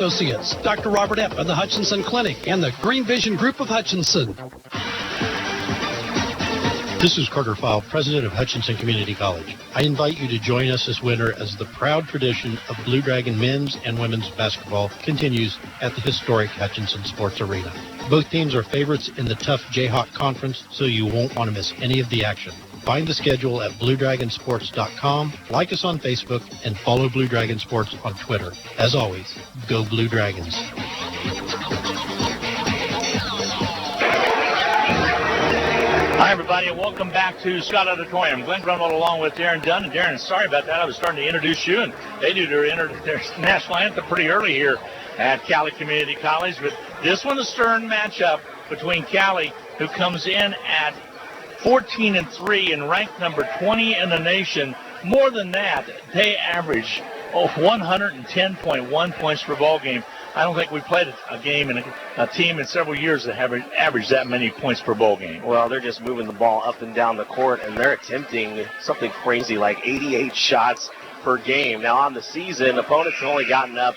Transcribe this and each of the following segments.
Associates, Dr. Robert Epp of the Hutchinson Clinic, and the Green Vision Group of Hutchinson. This is Carter File, president of Hutchinson Community College. I invite you to join us this winter as the proud tradition of Blue Dragon men's and women's basketball continues at the historic Hutchinson Sports Arena. Both teams are favorites in the tough Jayhawk Conference, so you won't want to miss any of the action. Find the schedule at BlueDragonSports.com, like us on Facebook, and follow Blue Dragon Sports on Twitter. As always, go Blue Dragons. Hi, everybody, and welcome back to Scott Auditorium. Glenn Grunwald along with Darren Dunn. And Darren, sorry about that. I was starting to introduce you, and they do their national anthem pretty early here at Cowley Community College. But this one, a stern matchup between Cowley, who comes in at 14-3 and ranked number 20 in the nation. More than that, they average 110.1 points per ball game. I don't think we played a game and a team in several years that have averaged that many points per ball game. Well, they're just moving the ball up and down the court, and they're attempting something crazy like 88 shots per game. Now, on the season, opponents have only gotten up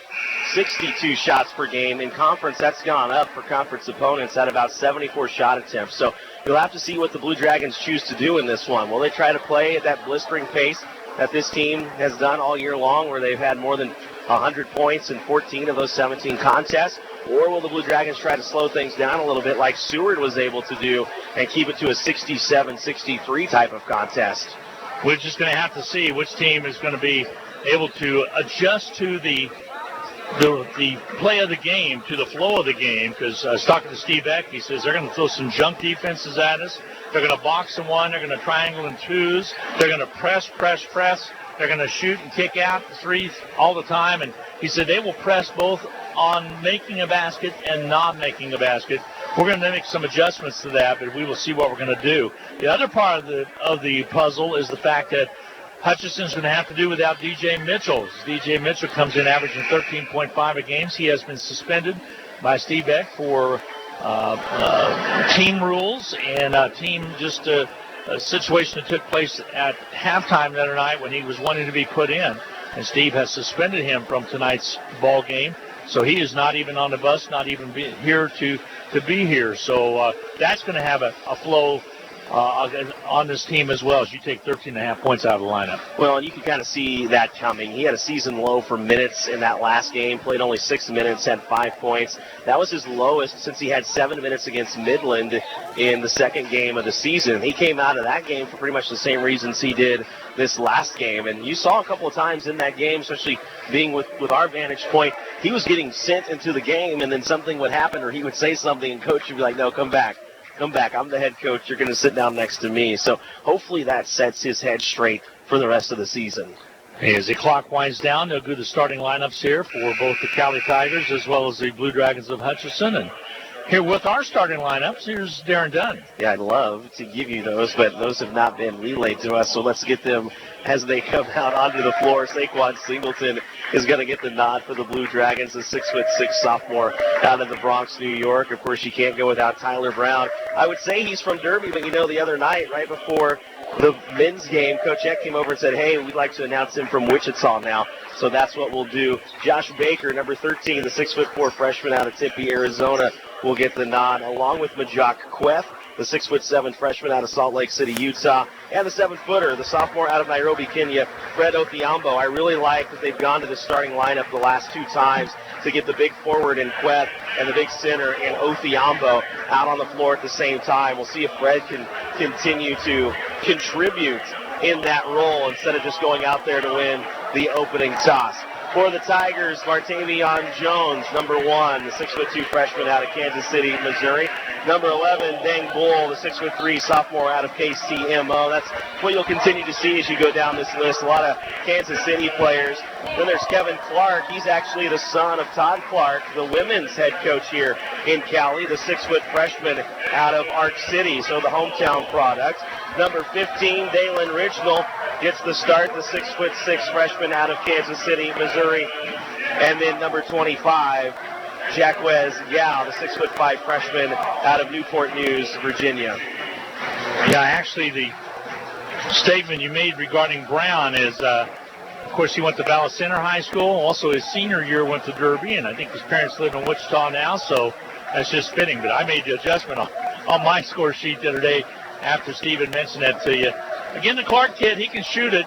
62 shots per game. In conference, that's gone up for conference opponents at about 74 shot attempts. So you'll have to see what the Blue Dragons choose to do in this one. Will they try to play at that blistering pace that this team has done all year long, where they've had more than 100 points in 14 of those 17 contests? Or will the Blue Dragons try to slow things down a little bit like Seward was able to do and keep it to a 67-63 type of contest? We're just going to have to see which team is going to be able to adjust to the play of the game, to the flow of the game, because I was talking to Steve Eck. He says they're going to throw some junk defenses at us. They're going to box in one. They're going to triangle in twos. They're going to press. They're going to shoot and kick out the threes all the time. And he said they will press both on making a basket and not making a basket. We're going to make some adjustments to that, but we will see what we're going to do. The other part of the puzzle is the fact that Hutchinson's going to have to do without DJ Mitchell. DJ Mitchell comes in averaging 13.5 a game. He has been suspended by Steve Beck for team rules and a situation that took place at halftime the other night when he was wanting to be put in. And Steve has suspended him from tonight's ball game. So he is not even on the bus, not even here to be here. So that's going to have a flow on this team as well, as you take 13.5 points out of the lineup. Well, and you can kind of see that coming. He had a season low for minutes in that last game, played only 6 minutes, had 5 points. That was his lowest since he had 7 minutes against Midland in the second game of the season. He came out of that game for pretty much the same reasons he did this last game. And you saw a couple of times in that game, especially being with our vantage point, he was getting sent into the game, and then something would happen or he would say something, and coach would be like, no, come back. I'm the head coach. You're going to sit down next to me. So hopefully that sets his head straight for the rest of the season. As the clock winds down, they'll do the starting lineups here for both the Cowley Tigers as well as the Blue Dragons of Hutchinson. And here with our starting lineups, here's Darren Dunn. Yeah, I'd love to give you those, but those have not been relayed to us. So let's get them as they come out onto the floor. Saquon Singleton is going to get the nod for the Blue Dragons, the 6'6" sophomore out of the Bronx, New York. Of course, you can't go without Tyler Brown. I would say he's from Derby, but the other night, right before the men's game, Coach Eck came over and said, hey, we'd like to announce him from Wichita now. So that's what we'll do. Josh Baker, number 13, the 6'4" freshman out of Tempe, Arizona, will get the nod, along with Majak Queth, the 6'7" freshman out of Salt Lake City, Utah, and the 7-footer, the sophomore out of Nairobi, Kenya, Fred Othiambo. I really like that they've gone to the starting lineup the last 2 times to get the big forward in Queth and the big center in Othiambo out on the floor at the same time. We'll see if Fred can continue to contribute in that role instead of just going out there to win the opening toss. For the Tigers, Martavion Jones, number 1, the 6'2" freshman out of Kansas City, Missouri. Number 11, Deng Bull, the 6'3" sophomore out of KCMO. That's what you'll continue to see as you go down this list. A lot of Kansas City players. Then there's Kevin Clark. He's actually the son of Todd Clark, the women's head coach here in Cowley, the 6' freshman out of Arch City, so the hometown product. Number 15, Dalen Ridgenell gets the start, the 6'6" freshman out of Kansas City, Missouri. And then number 25, Jacquez Yao, the 6'5" freshman out of Newport News, Virginia. Yeah, actually the statement you made regarding Brown is Of course, he went to Vallis Center High School. Also, his senior year went to Derby, and I think his parents live in Wichita now, so that's just fitting. But I made the adjustment on my score sheet the other day after Steven mentioned that to you. Again, the Clark kid, he can shoot it.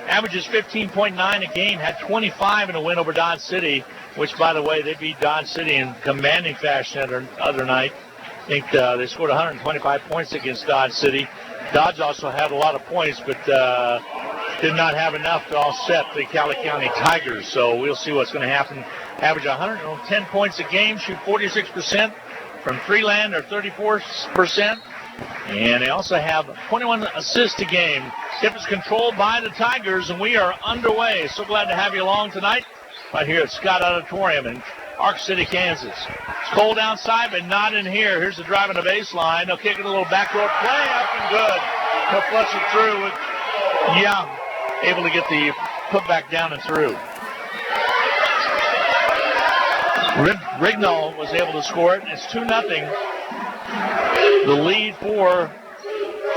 Averages 15.9 a game, had 25 in a win over Dodge City, which, by the way, they beat Dodge City in commanding fashion the other night. I think they scored 125 points against Dodge City. Dodge also had a lot of points, but did not have enough to offset the Cowley County Tigers. So we'll see what's going to happen. Average 110 points a game, shoot 46% from three land, or 34%. And they also have 21 assists a game. Tip is controlled by the Tigers, and we are underway. So glad to have you along tonight right here at Scott Auditorium in Ark City, Kansas. It's cold outside, but not in here. Here's the drive on the baseline. They'll kick it a little backdoor play up and good. He'll flush it through with Young, able to get the putback down and through. Rignall was able to score it. It's 2-0. The lead for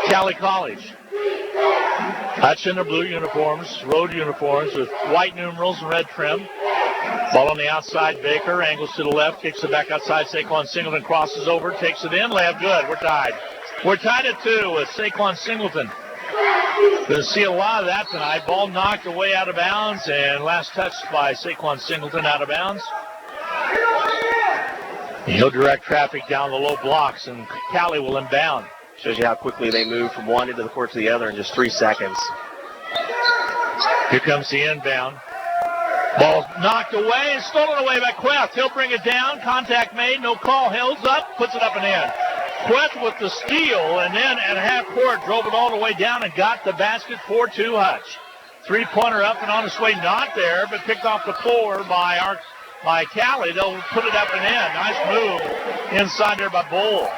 Cowley College. Hutch in their blue uniforms, road uniforms with white numerals and red trim. Ball on the outside, Baker angles to the left, kicks it back outside. Saquon Singleton crosses over, takes it in, layup good. We're tied. We're tied at 2 with Saquon Singleton. Going to see a lot of that tonight. Ball knocked away out of bounds, and last touch by Saquon Singleton out of bounds. He'll direct traffic down the low blocks, and Cowley will inbound. Shows you how quickly they move from one end of the court to the other in just 3 seconds. Here comes the inbound. Ball knocked away and stolen away by Queth. He'll bring it down. Contact made. No call. Held up. Puts it up and in. Queth with the steal, and then at half court drove it all the way down and got the basket for 2 Hutch. 3-pointer up and on its way. Not there, but picked off the floor by Cowley. They'll put it up and in. Nice move inside there by Bull.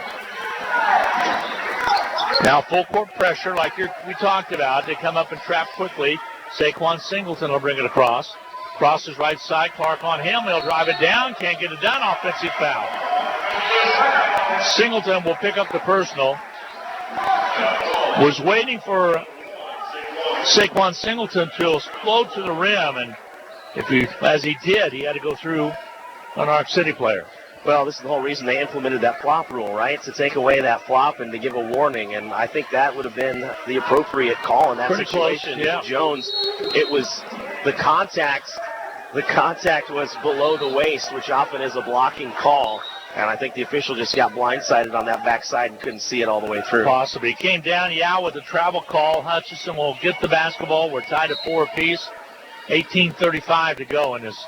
Now full court pressure like we talked about. They come up and trap quickly. Saquon Singleton will bring it across. Crosses right side. Clark on him. He'll drive it down. Can't get it done. Offensive foul. Singleton will pick up the personal. Was waiting for Saquon Singleton to float to the rim, and as he did, he had to go through an Ark City player. Well, this is the whole reason they implemented that flop rule, right? To take away that flop and to give a warning, and I think that would have been the appropriate call in that Pretty situation. Close, yeah. Jones, it was the contact was below the waist, which often is a blocking call, and I think the official just got blindsided on that backside and couldn't see it all the way through. Possibly. Came down, with a travel call. Hutchinson will get the basketball. We're tied at 4 apiece. 18:35 to go in this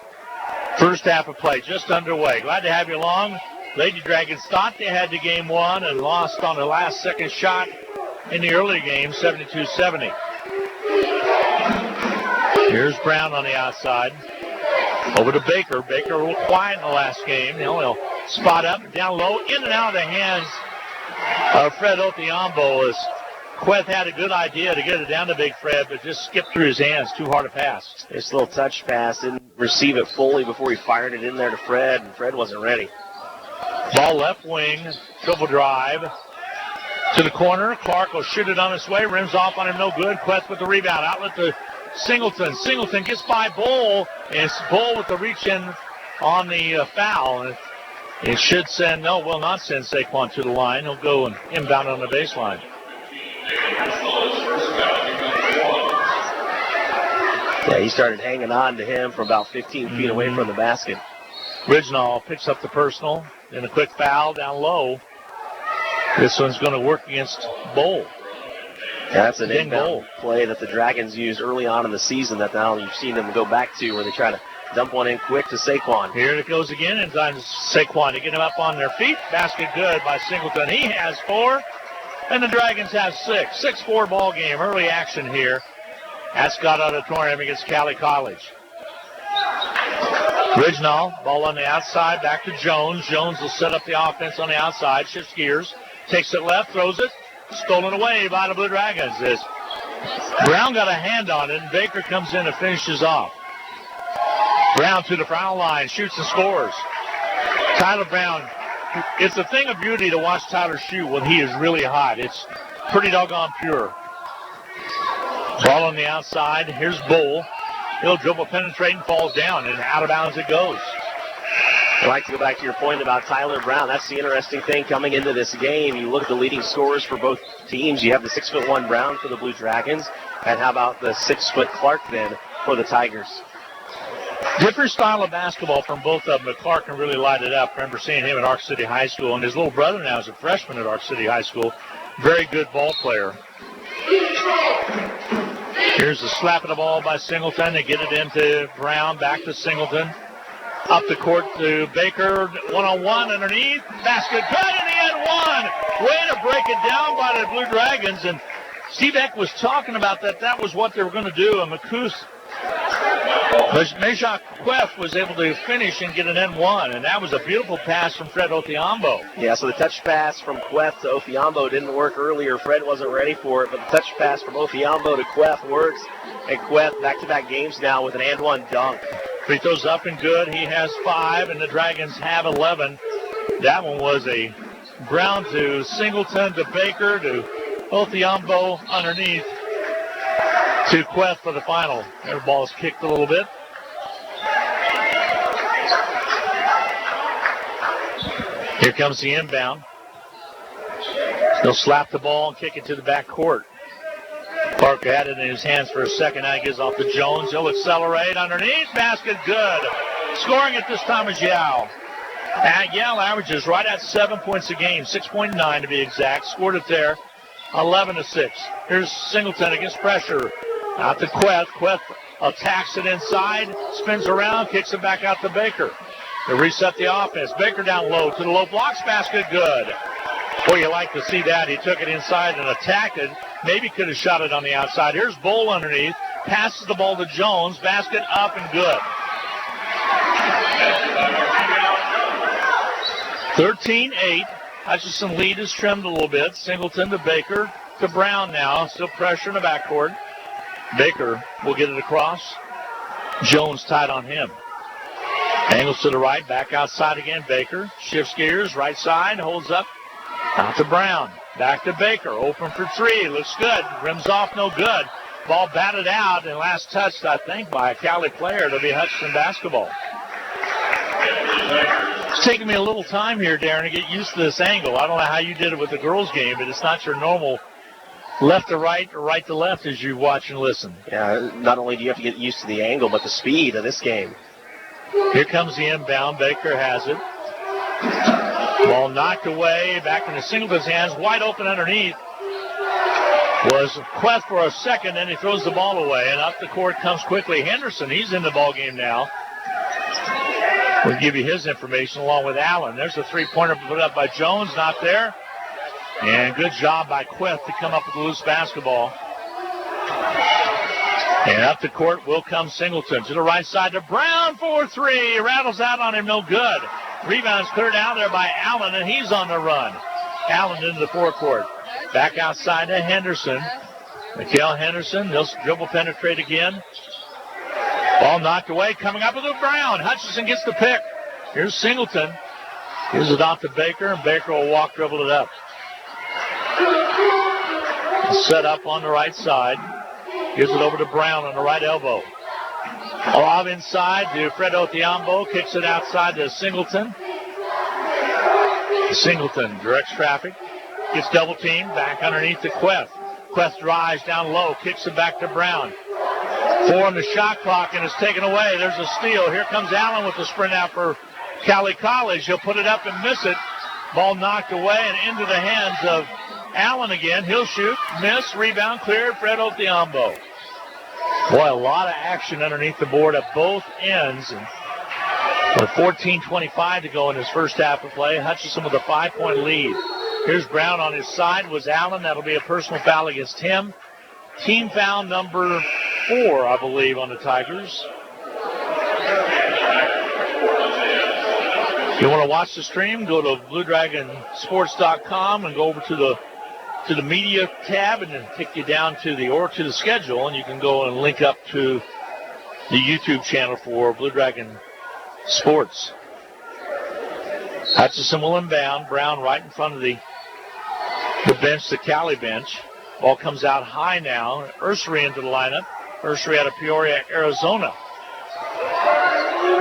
first half of play, just underway. Glad to have you along. Lady Dragons thought they had the game won and lost on the last second shot in the early game, 72-70. Here's Brown on the outside. Over to Baker. Baker a little quiet in the last game. He'll spot up, down low, in and out of the hands of Fred Othiambo as Queth had a good idea to get it down to Big Fred, but just skipped through his hands. Too hard a pass. This little touch pass, didn't receive it fully before he fired it in there to Fred, and Fred wasn't ready. Ball left wing, triple drive to the corner. Clark will shoot it on his way. Rims off on him, no good. Queth with the rebound. Outlet to Singleton. Singleton gets by Bull, and it's Bull with the reach in on the foul. It should will not send Saquon to the line. He'll go and inbound on the baseline. Yeah, he started hanging on to him from about 15 feet away from the basket. Rignall picks up the personal, and a quick foul down low. This one's going to work against Bull. Yeah, that's an inbound play that the Dragons used early on in the season that now you've seen them go back to, where they try to dump one in quick to Saquon. Here it goes again, and time to Saquon to get him up on their feet. Basket good by Singleton. He has 4, and the Dragons have 6. 6-4 ball game. Early action here at Scott Auditorium against Cowley College. Rignall, ball on the outside, back to Jones. Jones will set up the offense on the outside, shifts gears, takes it left, throws it. Stolen away by the Blue Dragons. As Brown got a hand on it, and Baker comes in and finishes off. Brown to the foul line, shoots and scores. Tyler Brown, it's a thing of beauty to watch Tyler shoot when he is really hot. It's pretty doggone pure. Ball on the outside. Here's Bull. He'll dribble, penetrate, and falls down, and out of bounds it goes. I'd like to go back to your point about Tyler Brown. That's the interesting thing coming into this game. You look at the leading scorers for both teams. You have the 6'1" Brown for the Blue Dragons, and how about the 6' Clark then for the Tigers? Different style of basketball from both of them, but Clark can really light it up. I remember seeing him at Ark City High School, and his little brother now is a freshman at Ark City High School. Very good ball player. Here's the slap of the ball by Singleton. They get it into Brown, back to Singleton. Up the court to Baker, one-on-one underneath. Basket good in the end one. Way to break it down by the Blue Dragons. And Steve Eck was talking about that. That was what they were going to do. And Meshach Queff was able to finish and get an N1. And that was a beautiful pass from Fred Othiambo. Yeah, so the touch pass from Queff to Othiambo didn't work earlier. Fred wasn't ready for it, but the touch pass from Othiambo to Queff works. And Queff back-to-back games now with an and-one dunk. Free throws up and good. He has 5, and the Dragons have 11. That one was a Brown to Singleton to Baker to Othiambo underneath to Queff for the final. Their ball is kicked a little bit. Here comes the inbound. He'll slap the ball and kick it to the back court. Parker had it in his hands for a second. Now he gives off to Jones. He'll accelerate underneath. Basket good. Scoring at this time is Yao. And Yao averages right at 7 points a game, 6.9 to be exact. Scored it there, 11-6. Here's Singleton against pressure. Out to Queff. Queff attacks it inside, spins around, kicks it back out to Baker. They reset the offense. Baker down low to the low blocks. Basket good. Boy, you like to see that. He took it inside and attacked it. Maybe could have shot it on the outside. Here's Bowl underneath. Passes the ball to Jones. Basket up and good. 13-8. Hutchinson lead is trimmed a little bit. Singleton to Baker to Brown now. Still pressure in the backcourt. Baker will get it across. Jones tied on him. Angles to the right. Back outside again. Baker shifts gears. Right side. Holds up. Out to Brown. Back to Baker. Open for 3. Looks good. Rims off. No good. Ball batted out and last touched, I think, by a Cowley player. It'll be Hutchinson basketball. It's taking me a little time here, Darren, to get used to this angle. I don't know how you did it with the girls' game, but it's not your normal left to right or right to left as you watch and listen. Yeah, not only do you have to get used to the angle, but the speed of this game. Here comes the inbound. Baker has it. Ball knocked away, back into Singleton's hands, wide open underneath. Was Queff for a second, then he throws the ball away, and up the court comes quickly Henderson. He's in the ball game now. We'll give you his information along with Allen. There's a three-pointer put up by Jones, not there. And good job by Queff to come up with the loose basketball. And up the court will come Singleton. To the right side to Brown for 3. Rattles out on him, no good. Rebounds cleared out there by Allen, and he's on the run. Allen into the forecourt. Back outside to Henderson. Mikael Henderson, he'll dribble penetrate again. Ball knocked away, coming up with a Brown. Hutchinson gets the pick. Here's Singleton. Gives it off to Baker, and Baker will walk, dribble it up. Set up on the right side. Gives it over to Brown on the right elbow. Off inside to Fred Othiambo. Kicks it outside to Singleton. Singleton directs traffic. Gets double teamed. Back underneath to Queff. Queff drives down low. Kicks it back to Brown. 4 on the shot clock, and it's taken away. There's a steal. Here comes Allen with the sprint out for Cowley College. He'll put it up and miss it. Ball knocked away and into the hands of Allen again. He'll shoot. Miss. Rebound cleared. Fred Othiambo. Boy, a lot of action underneath the board at both ends. And with 14:25 to go in his first half of play, Hutchinson with a 5-point lead. Here's Brown on his side. Was Allen. That'll be a personal foul against him. Team foul number 4, I believe, on the Tigers. If you want to watch the stream, go to BlueDragonSports.com and go over to the media tab, and then take you down to the schedule, and you can go and link up to the YouTube channel for Blue Dragon Sports. Hutchinson will inbound. Brown right in front of the bench, the Cowley bench. Ball comes out high now. Ursery into the lineup. Ursery out of Peoria, Arizona.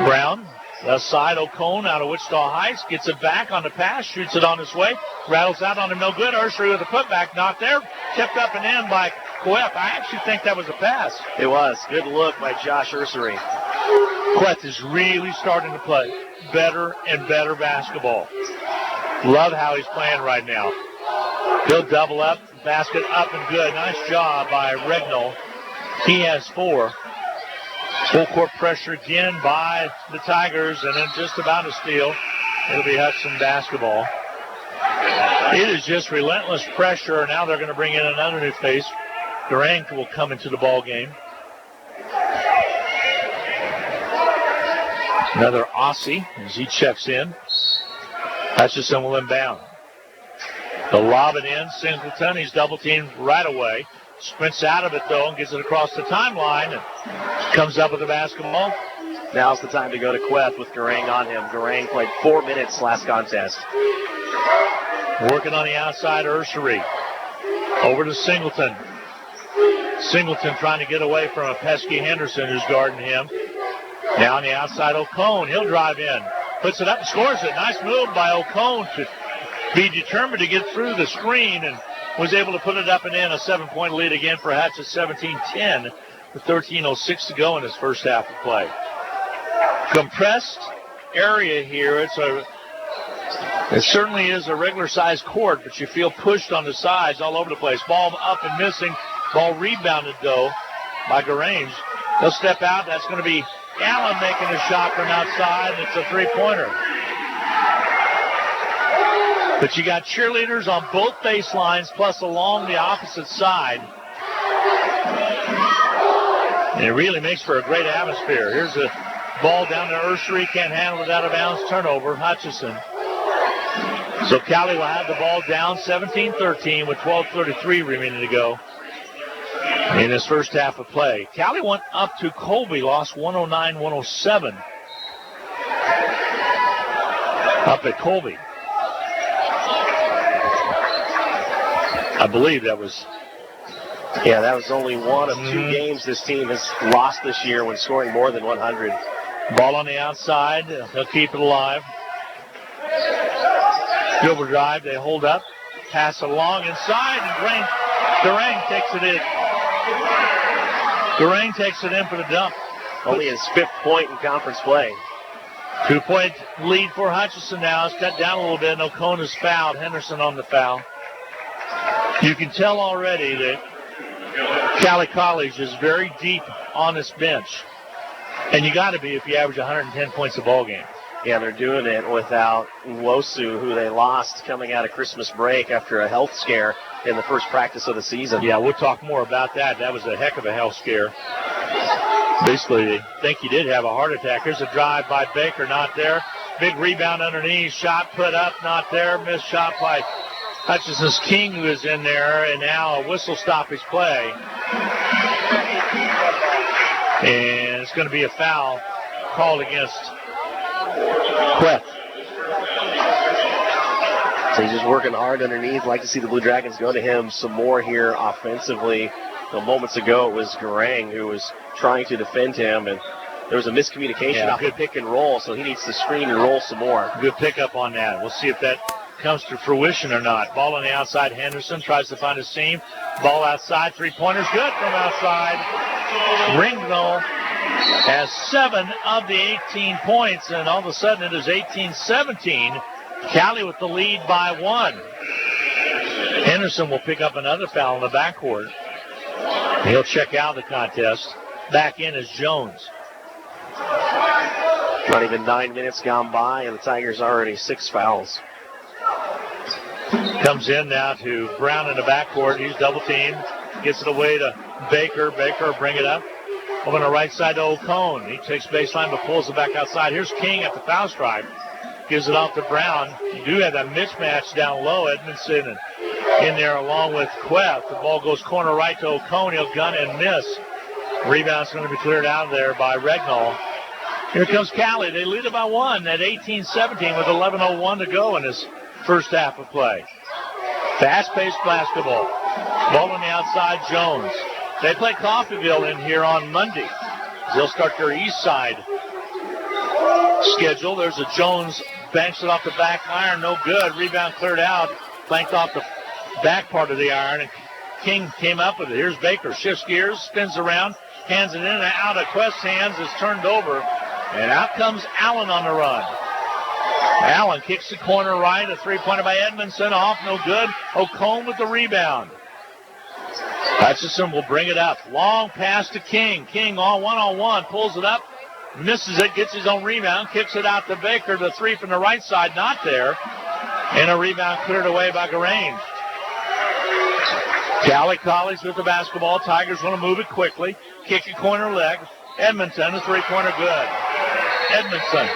Brown, left side, O'Cone out of Wichita Heights, gets it back on the pass, shoots it on his way, rattles out on him, no good. Ursery with a putback, not there, tipped up and in by Queth. I actually think that was a pass. It was. Good look by Josh Ursery. Queth is really starting to play better and better basketball. Love how he's playing right now. He'll double up, basket up and good. Nice job by Regnall. He has 4. Full court pressure again by the Tigers, and then just about a steal. It'll be Hudson basketball. It is just relentless pressure. Now they're going to bring in another new face. Durang will come into the ball game. Another Aussie as he checks in. Hutchinson will inbound. They'll lob it in. Singleton, he's double teamed right away. Sprints out of it, though, and gets it across the timeline and comes up with the basketball. Now's the time to go to Queth with Durang on him. Durang played 4 minutes last contest. Working on the outside, Ursery. Over to Singleton. Singleton trying to get away from a pesky Henderson who's guarding him. Now on the outside, O'Cone. He'll drive in. Puts it up and scores it. Nice move by O'Cone to be determined to get through the screen and was able to put it up and in. A 7-point lead again for Hutch at 17-10 with 13:06 to go in his first half of play. Compressed area here. It certainly is a regular-sized court, but you feel pushed on the sides all over the place. Ball up and missing. Ball rebounded, though, by Garange. They'll step out. That's going to be Allen making a shot from outside. It's a three-pointer. But you got cheerleaders on both baselines, plus along the opposite side. And it really makes for a great atmosphere. Here's a ball down to Ursery. Can't handle it out of bounds. Turnover, Hutchinson. So Cowley will have the ball down 17-13 with 12:33 remaining to go in his first half of play. Cowley went up to Colby, lost 109-107 up at Colby. I believe that was... Yeah, that was only one of 2 games this team has lost this year when scoring more than 100. Ball on the outside. They'll keep it alive. Dribble drive. They hold up. Pass along inside, and Durang takes it in. Durang takes it in for the dump. Only his 5th point in conference play. 2-point lead for Hutchinson now. It's cut down a little bit. O'Cone is fouled. Henderson on the foul. You can tell already that Cowley College is very deep on this bench. And you got to be if you average 110 points a ball game. Yeah, they're doing it without Nwosu, who they lost coming out of Christmas break after a health scare in the first practice of the season. Yeah, we'll talk more about that. That was a heck of a health scare. Basically, they think he did have a heart attack. Here's a drive by Baker, not there. Big rebound underneath. Shot put up, not there. Missed shot by Hutchinson's King, who is in there, and now a whistle stoppage play. And it's going to be a foul called against Queth. So he's just working hard underneath. Like to see the Blue Dragons go to him some more here offensively. Moments ago, it was Garang who was trying to defend him, and there was a miscommunication off the pick and roll, so he needs to screen and roll some more. Good pickup on that. We'll see if that comes to fruition or not. Ball on the outside. Henderson tries to find a seam. Ball outside. Three-pointers good from outside. Ringville has 7 of the 18 points, and all of a sudden it is 18-17. Cowley with the lead by 1. Henderson will pick up another foul in the backcourt. He'll check out the contest. Back in is Jones. Not even 9 minutes gone by, and the Tigers already 6 fouls. Comes in now to Brown in the backcourt. He's double teamed. Gets it away to Baker. Baker bring it up. Over on the right side to O'Cone. He takes baseline but pulls it back outside. Here's King at the foul stripe. Gives it off to Brown. You do have that mismatch down low. Edmondson in there along with Queth. The ball goes corner right to O'Cone. He'll gun and miss. Rebound's going to be cleared out of there by Regnall. Here comes Cowley. They lead it by 1 at 18-17 with 11:01 to go in this first half of play. Fast-paced basketball. Ball on the outside, Jones. They play Coffeyville in here on Monday. They'll start their east side schedule. There's a Jones, banks it off the back iron, no good. Rebound cleared out, banked off the back part of the iron, and King came up with it. Here's Baker, shifts gears, spins around, hands it in and out of Quest's hands, is turned over, and out comes Allen on the run. Allen kicks the corner right, a three-pointer by Edmondson, off, no good. O'Combe with the rebound. Hutchinson will bring it up. Long pass to King. King all one-on-one, pulls it up, misses it, gets his own rebound, kicks it out to Baker. The three from the right side, not there. And a rebound cleared away by Grange. Cowley College with the basketball. Tigers want to move it quickly. Kick a corner leg. Edmondson, a three-pointer good. Edmondson.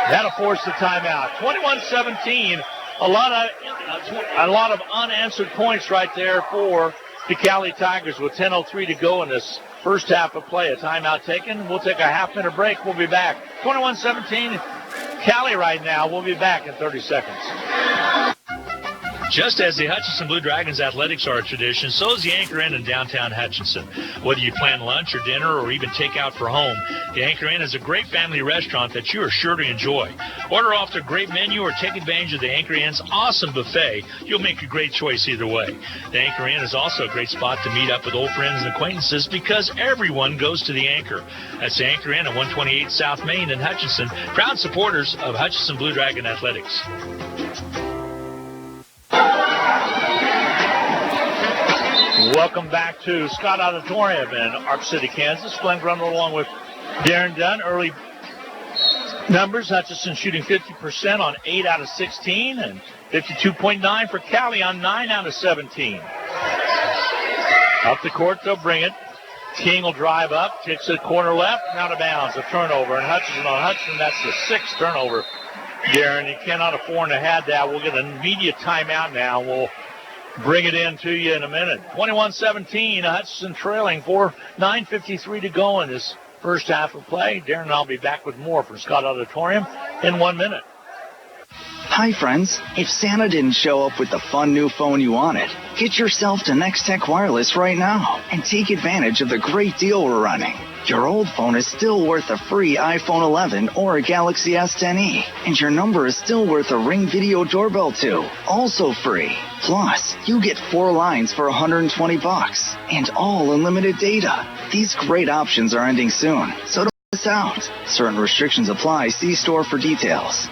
That'll force the timeout. 21-17. A lot of unanswered points right there for the Cowley Tigers with 10:03 to go in this first half of play. A timeout taken. We'll take a half-minute break. We'll be back. 21-17. Cowley right now. We'll be back in 30 seconds. Just as the Hutchinson Blue Dragons athletics are a tradition, so is the Anchor Inn in downtown Hutchinson. Whether you plan lunch or dinner or even take out for home, the Anchor Inn is a great family restaurant that you are sure to enjoy. Order off their great menu or take advantage of the Anchor Inn's awesome buffet. You'll make a great choice either way. The Anchor Inn is also a great spot to meet up with old friends and acquaintances because everyone goes to the Anchor. That's the Anchor Inn at 128 South Main in Hutchinson, proud supporters of Hutchinson Blue Dragon Athletics. Welcome back to Scott Auditorium in Ark City, Kansas. Glenn Grundle along with Darren Dunn. Early numbers, Hutchinson shooting 50% on 8 out of 16 and 52.9 for Cowley on 9 out of 17. Up the court, they'll bring it. King will drive up, kicks it corner left, and out of bounds. A turnover, and Hutchinson on Hutchinson. That's the 6th turnover. Darren, you cannot afford to have that. We'll get an immediate timeout now. We'll bring it in to you in a minute. 21-17, Hutchinson trailing for 9:53 to go in this first half of play. Darren and I'll be back with more from Scott Auditorium in 1 minute. Hi, friends. If Santa didn't show up with the fun new phone you wanted, get yourself to Next Tech Wireless right now and take advantage of the great deal we're running. Your old phone is still worth a free iPhone 11 or a Galaxy S10e, and your number is still worth a Ring Video Doorbell too, also free. Plus, you get 4 lines for $120 and all unlimited data. These great options are ending soon, so don't miss out. Certain restrictions apply. See store for details.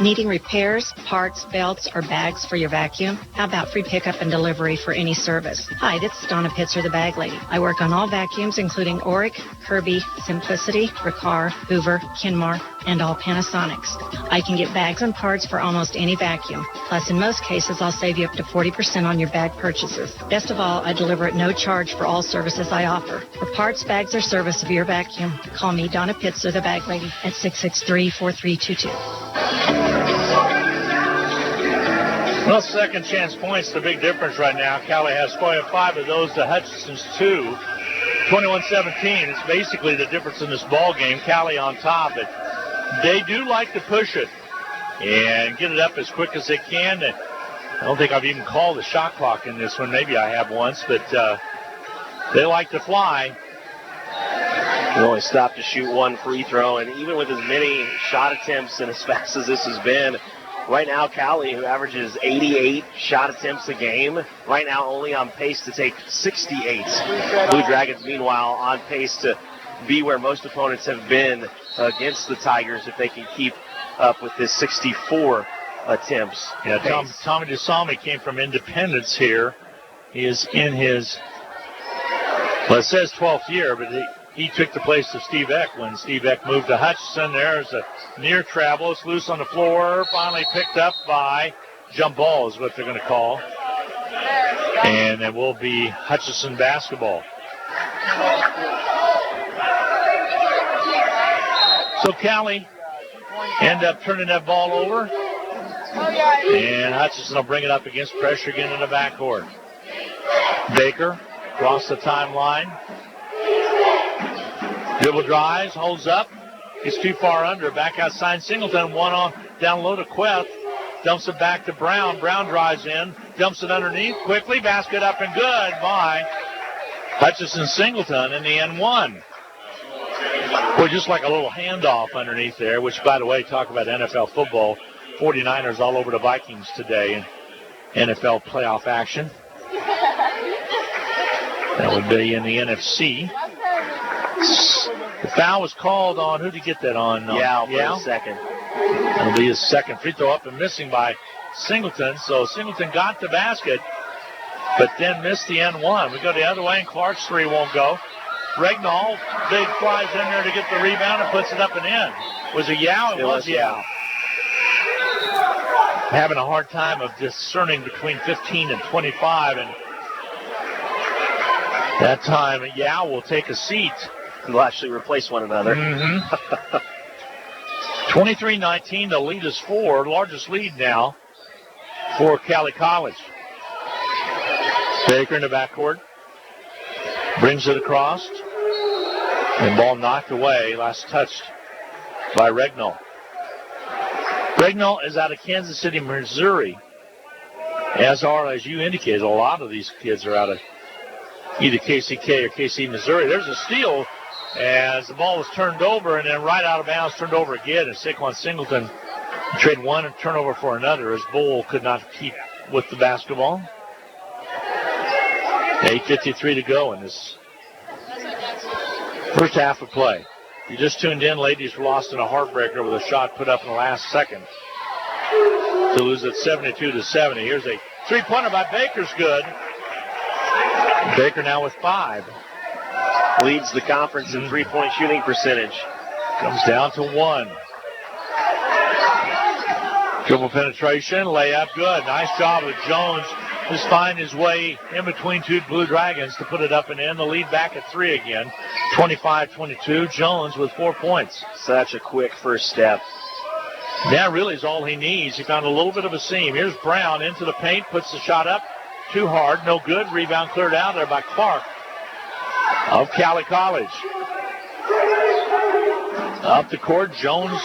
Needing repairs, parts, belts, or bags for your vacuum? How about free pickup and delivery for any service? Hi, this is Donna Pitzer, the bag lady. I work on all vacuums, including Auric, Kirby, Simplicity, Riccar, Hoover, Kinmar, and all Panasonics. I can get bags and parts for almost any vacuum. Plus, in most cases, I'll save you up to 40% on your bag purchases. Best of all, I deliver at no charge for all services I offer. For parts, bags, or service of your vacuum, call me, Donna Pitzer, the bag lady, at 663-4322. Well, second chance points, the big difference right now. Cowley has 5 of those to Hutchinson's 2. 21-17. It's basically the difference in this ball game. Cowley on top, but they do like to push it and get it up as quick as they can. I don't think I've even called the shot clock in this one. Maybe I have once, but they like to fly. He only stopped to shoot 1 free throw, and even with as many shot attempts and as fast as this has been, right now Cowley, who averages 88 shot attempts a game, right now only on pace to take 68. Blue Dragons, meanwhile, on pace to be where most opponents have been against the Tigers if they can keep up with this 64 attempts. Yeah, Tommy DeSalmi came from Independence here. He is in his, well, it says 12th year, but he took the place of Steve Eck when Steve Eck moved to Hutchinson. There's a near travel. It's loose on the floor. Finally picked up by jump ball is what they're going to call. And it will be Hutchinson basketball. So Cowley end up turning that ball over. And Hutchinson will bring it up against pressure again in the backcourt. Baker across the timeline. Dribble drives, holds up. He's too far under. Back outside Singleton. One on down low to Queth. dumps it back to Brown. Brown drives in, dumps it underneath quickly. Basket up and good by Hutchinson Singleton in the N1. Boy, just like a little handoff underneath there, which, by the way, talk about NFL football. 49ers all over the Vikings today in NFL playoff action. That would be in the NFC. The foul was called on, who did he get that on? Yeah, second. That'll be his second free throw up and missing by Singleton. So Singleton got the basket, but then missed the N1. We go the other way, and Clark's three won't go. Regnall, big flies in there to get the rebound and puts it up and in. Was it Yao? It was Yao. Having a hard time of discerning between 15 and 25, and that time Yao will take a seat. They'll actually replace one another. 23-19, the lead is 4, largest lead now for Cowley College. Baker in the backcourt, brings it across, and ball knocked away, last touched by Regnall. Regnall is out of Kansas City, Missouri, as you indicated, a lot of these kids are out of either KCK or KC, Missouri. There's a steal as the ball was turned over, and then right out of bounds, turned over again, and Saquon Singleton traded one and turnover for another as Bull could not keep with the basketball. 8:53 to go in this first half of play. If you just tuned in, ladies were lost in a heartbreaker with a shot put up in the last second to lose it 72-70. Here's a three-pointer by Baker's good. Baker now with 5. Leads the conference in three-point shooting percentage. Comes down to 1. Dribble penetration, layup good. Nice job of Jones just finding his way in between two Blue Dragons to put it up and in. The lead back at 3 again. 25-22. Jones with 4 points. Such a quick first step. That really is all he needs. He found a little bit of a seam. Here's Brown into the paint, puts the shot up. Too hard, no good. Rebound cleared out there by Clark of Cowley College. Up the court, Jones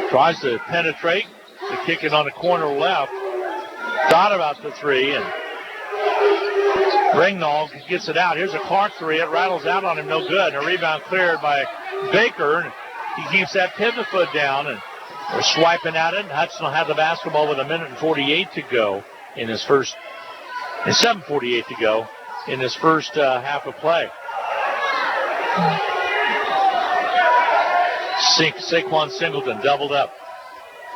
tries to penetrate. The kick it on the corner left. Thought about the three, and Regnall gets it out. Here's a Clark three. It rattles out on him, no good. And a rebound cleared by Baker. He keeps that pivot foot down, and they're swiping at it. Hudson will have the basketball with 1:48 to go in his first, and 7:48 to go in this first half of play. Saquon Singleton doubled up.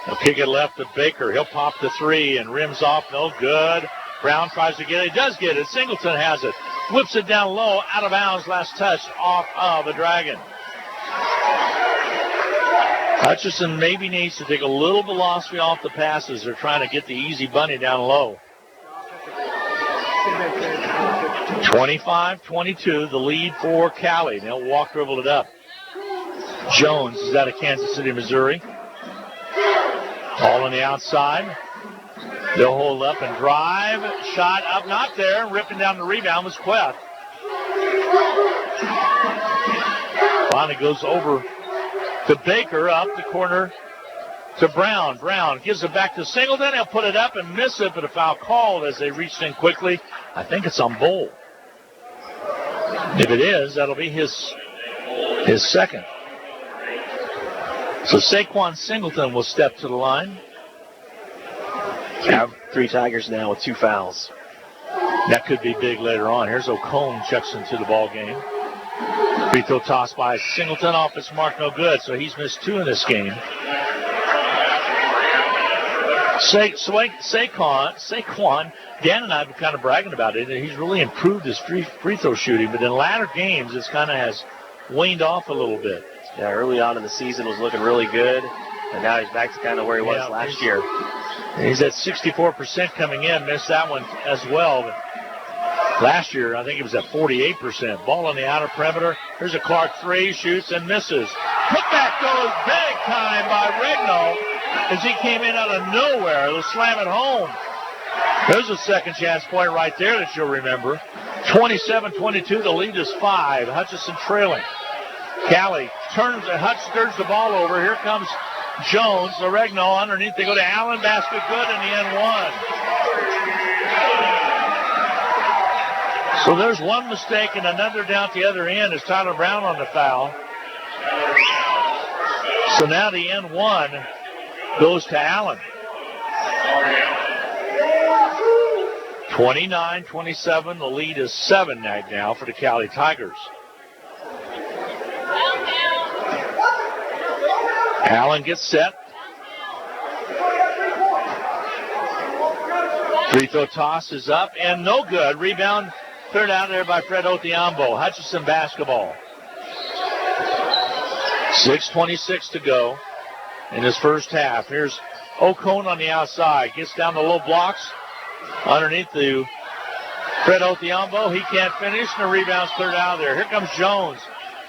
He'll kick it left to Baker. He'll pop the three and rims off. No good. Brown tries to get it. He does get it. Singleton has it. Whips it down low. Out of bounds. Last touch off of a Dragon. Hutchinson maybe needs to take a little velocity off the passes. They're trying to get the easy bunny down low. 25-22, the lead for Cowley. They'll walk dribble it up. Jones is out of Kansas City, Missouri. All on the outside. They'll hold up and drive. Shot up, not there. Ripping down the rebound was Queth. Finally goes over to Baker, up the corner to Brown. Brown gives it back to Singleton. He'll put it up and miss it, but a foul called as they reached in quickly. I think it's on Bull. If it is, that'll be his second. So Saquon Singleton will step to the line. Have 3 Tigers now with 2 fouls. That could be big later on. Here's O'Cone checks into the ball game. Free throw toss by Singleton off its mark, no good. So he's missed 2 in this game. Saquon, Dan and I have been kind of bragging about it. He's really improved his free throw shooting, but in latter games, it kind of has waned off a little bit. Yeah, early on in the season was looking really good, and now he's back to kind of where he was last year. He's at 64% coming in, missed that one as well. But last year, I think he was at 48%. Ball on the outer perimeter. Here's a Clark three, shoots and misses. Putback goes big time by Regnall as he came in out of nowhere. He'll slam it home. There's a second chance point right there that you'll remember. 27-22, the lead is 5. Hutchinson trailing. Cowley turns and Hutch stirs the ball over. Here comes Jones, Oregno underneath. They go to Allen. Basket good in the end one. So there's one mistake and another down at the other end is Tyler Brown on the foul. So now the end one goes to Allen. 29-27. The lead is 7 right now for the Cowley Tigers. Allen gets set. Free throw toss is up and no good. Rebound cleared out there by Fred Othiambo. Hutchinson basketball. 6:26 to go in his first half. Here's O'Cone on the outside. Gets down the low blocks. Underneath the Fred Othiambo. He can't finish, and the rebound's cleared out of there. Here comes Jones.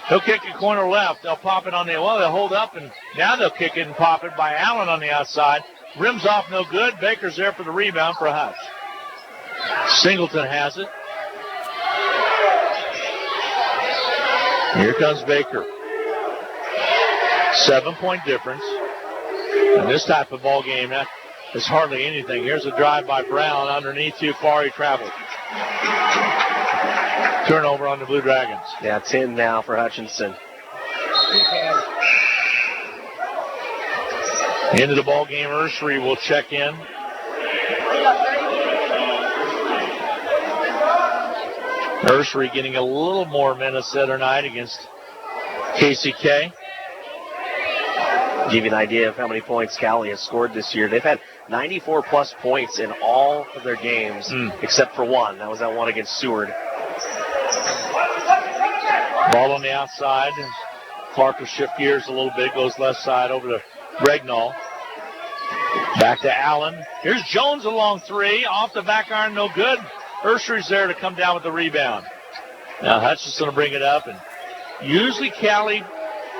He'll kick it corner left. They'll pop it on the, they'll hold up, and now they'll kick it and pop it by Allen on the outside. Rims off no good. Baker's there for the rebound for Hutch. Singleton has it. Here comes Baker. 7-point difference. In this type of ball game, that is hardly anything. Here's a drive by Brown. Underneath too far, he traveled. Turnover on the Blue Dragons. Yeah, 10 now for Hutchinson. Into the ball game, Ursery will check in. Ursery getting a little more minutes the other night against KCK. Give you an idea of how many points Cowley has scored this year. They've had 94-plus points in all of their games except for one. That was that one against Seward. Ball on the outside. Clark will shift gears a little bit. Goes left side over to Regnall. Back to Allen. Here's Jones along three. Off the back iron, no good. Ursery's there to come down with the rebound. Now Hutchinson will bring it up. And usually Cowley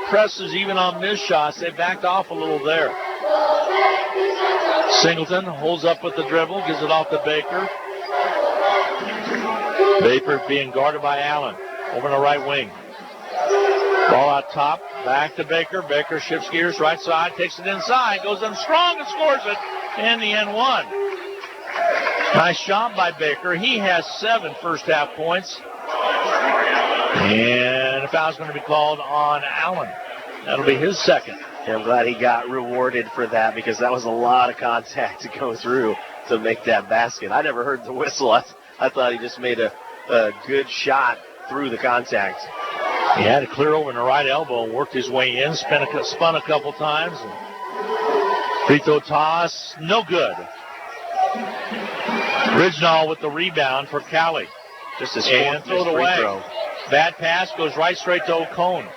presses even on missed shots. They backed off a little there. Singleton holds up with the dribble. Gives it off to Baker. Baker being guarded by Allen. Over the right wing. Ball out top. Back to Baker. Baker shifts gears right side. Takes it inside. Goes in strong and scores it. And the end one. Nice shot by Baker. He has 7 first half points. And a foul's going to be called on Allen. That'll be his second. Yeah, I'm glad he got rewarded for that because that was a lot of contact to go through to make that basket. I never heard the whistle. I thought he just made a good shot through the contact. He had to clear over in the right elbow and worked his way in, spun a couple times. Free throw toss, no good. Ridgenall with the rebound for Cowley. Just his and throw it away. Throw. Bad pass goes right straight to O'Cone.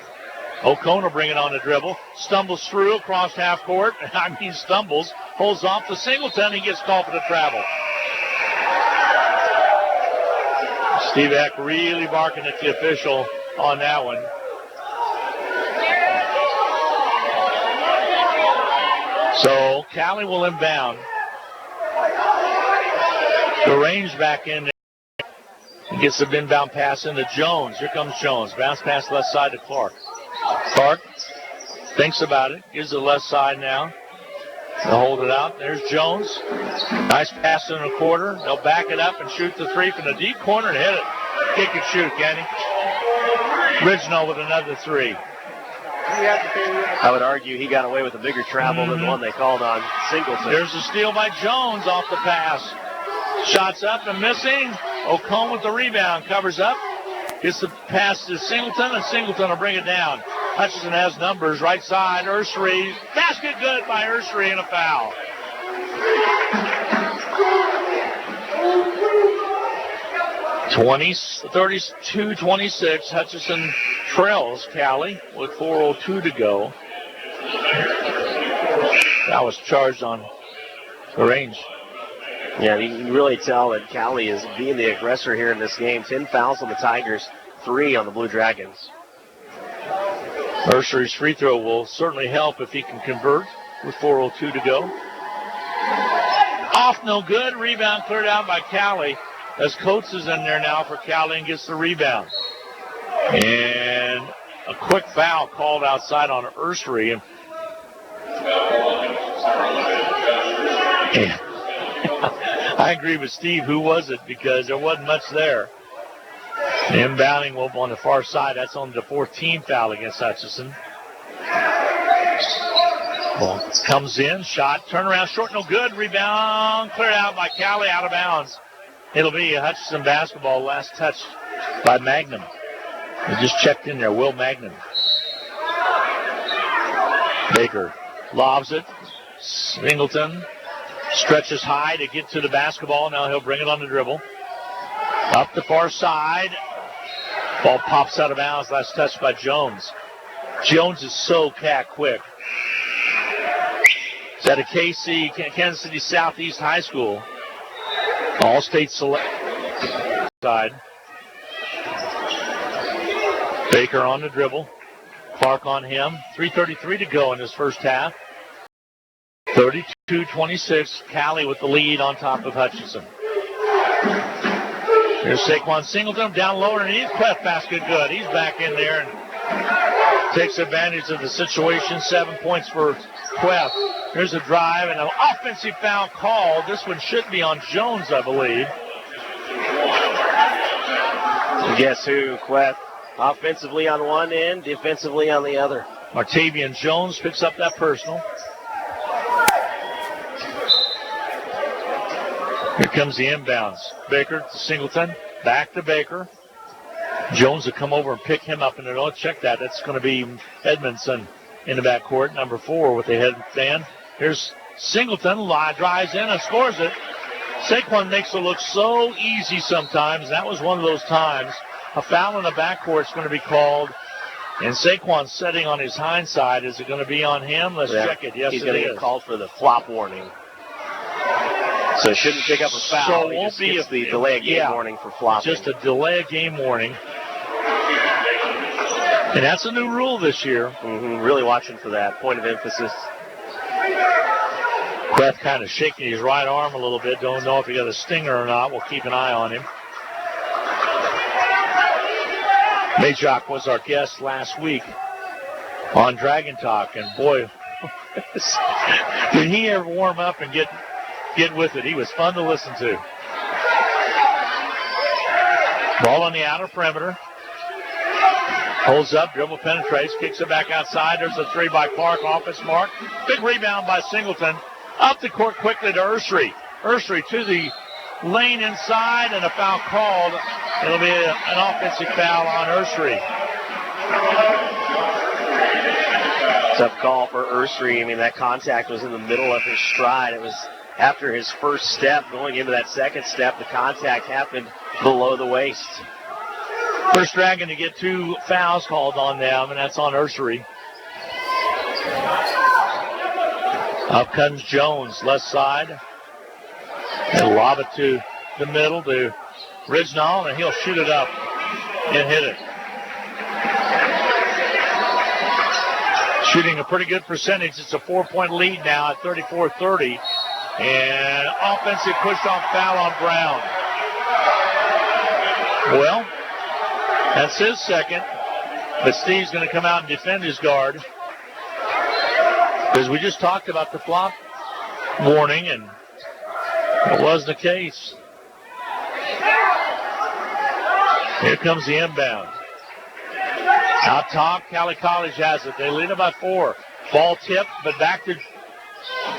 O'Cone will bring it on the dribble. Stumbles through across half court. Stumbles. Holds off to Singleton. He gets called for the travel. Steve Eck really barking at the official on that one. So Cowley will inbound. The range back in there. He gets the inbound pass into Jones. Here comes Jones. Bounce pass left side to Clark. Clark thinks about it. Gives the left side now. They'll hold it out. There's Jones. Nice pass in the quarter. They'll back it up and shoot the three from the deep corner and hit it. Kick and shoot, Kenny. Ridgenall with another three. I would argue he got away with a bigger travel than the one they called on Singleton. There's a steal by Jones off the pass. Shots up and missing. O'Cone with the rebound. Covers up. Gets the pass to Singleton, and Singleton will bring it down. Hutchinson has numbers. Right side, Ursery. Basket good by Ursery and a foul. – 32-26. Hutchinson trails Cowley with 4:02 to go. That was charged on the range. Yeah, you can really tell that Cowley is being the aggressor here in this game. 10 fouls on the Tigers, 3 on the Blue Dragons. Ursery's free throw will certainly help if he can convert with 4:02 to go. Off no good. Rebound cleared out by Cowley as Coates is in there now for Cowley and gets the rebound. And a quick foul called outside on Ursery. And And I agree with Steve. Who was it? Because there wasn't much there. Inbounding over on the far side. That's on the 14th foul against Hutchinson. Ball comes in. Shot. Turnaround. Short. No good. Rebound. Cleared out by Cowley. Out of bounds. It'll be a Hutchinson basketball. Last touch by Magnum. He just checked in there. Will Magnum. Baker lobs it. Singleton stretches high to get to the basketball. Now he'll bring it on the dribble. Up the far side. Ball pops out of bounds. Last touch by Jones. Jones is so quick. It's at a KC, Kansas City Southeast High School. All-state select side. Baker on the dribble. Clark on him. 3:33 to go in this first half. 32-26. Cowley with the lead on top of Hutchinson. Here's Saquon Singleton down lower underneath. Cleft basket good. He's back in there and takes advantage of the situation. 7 points for Cleft. Here's a drive and an offensive foul called. This one should be on Jones, I believe. Guess who? Cleft. Offensively on one end, defensively on the other. Martavian Jones picks up that personal. Here comes the inbounds. Baker to Singleton. Back to Baker. Jones will come over and pick him up. And oh, check that. That's going to be Edmondson in the backcourt. Number 4 with the headband. Here's Singleton. Drives in and scores it. Saquon makes it look so easy sometimes. That was one of those times. A foul in the backcourt is going to be called. And Saquon's sitting on his hind side. Is it going to be on him? Let's check it. Yes, he's going to get called for the flop warning. So shouldn't pick up a foul. So it won't be the delay of game warning for flopping. Just a delay of game warning. And that's a new rule this year. Mm-hmm. Really watching for that. Point of emphasis. Cleft kind of shaking his right arm a little bit. Don't know if he got a stinger or not. We'll keep an eye on him. Majok was our guest last week on Dragon Talk. And boy, did he ever warm up and get with it. He was fun to listen to. Ball on the outer perimeter. Holds up, dribble penetrates, kicks it back outside. There's a 3 by Clark, off its mark. Big rebound by Singleton. Up the court quickly to Ursry. Ursry to the lane inside, and a foul called. It'll be an offensive foul on Ursry. Tough call for Ursry. I mean, that contact was in the middle of his stride. It was after his first step. Going into that second step, the contact happened below the waist. First Dragon to get 2 fouls called on them, and that's on Ursry. Up comes Jones, left side. He'll lob it to the middle to Ridgenall, and he'll shoot it up and hit it. Shooting a pretty good percentage. It's a 4-point lead now at 34-30. And offensive push-off foul on Brown. Well, that's his second. But Steve's going to come out and defend his guard. Because we just talked about the flop warning, and it wasn't the case. Here comes the inbound. Out top, Cowley College has it. They lead about 4. Ball tipped, but back to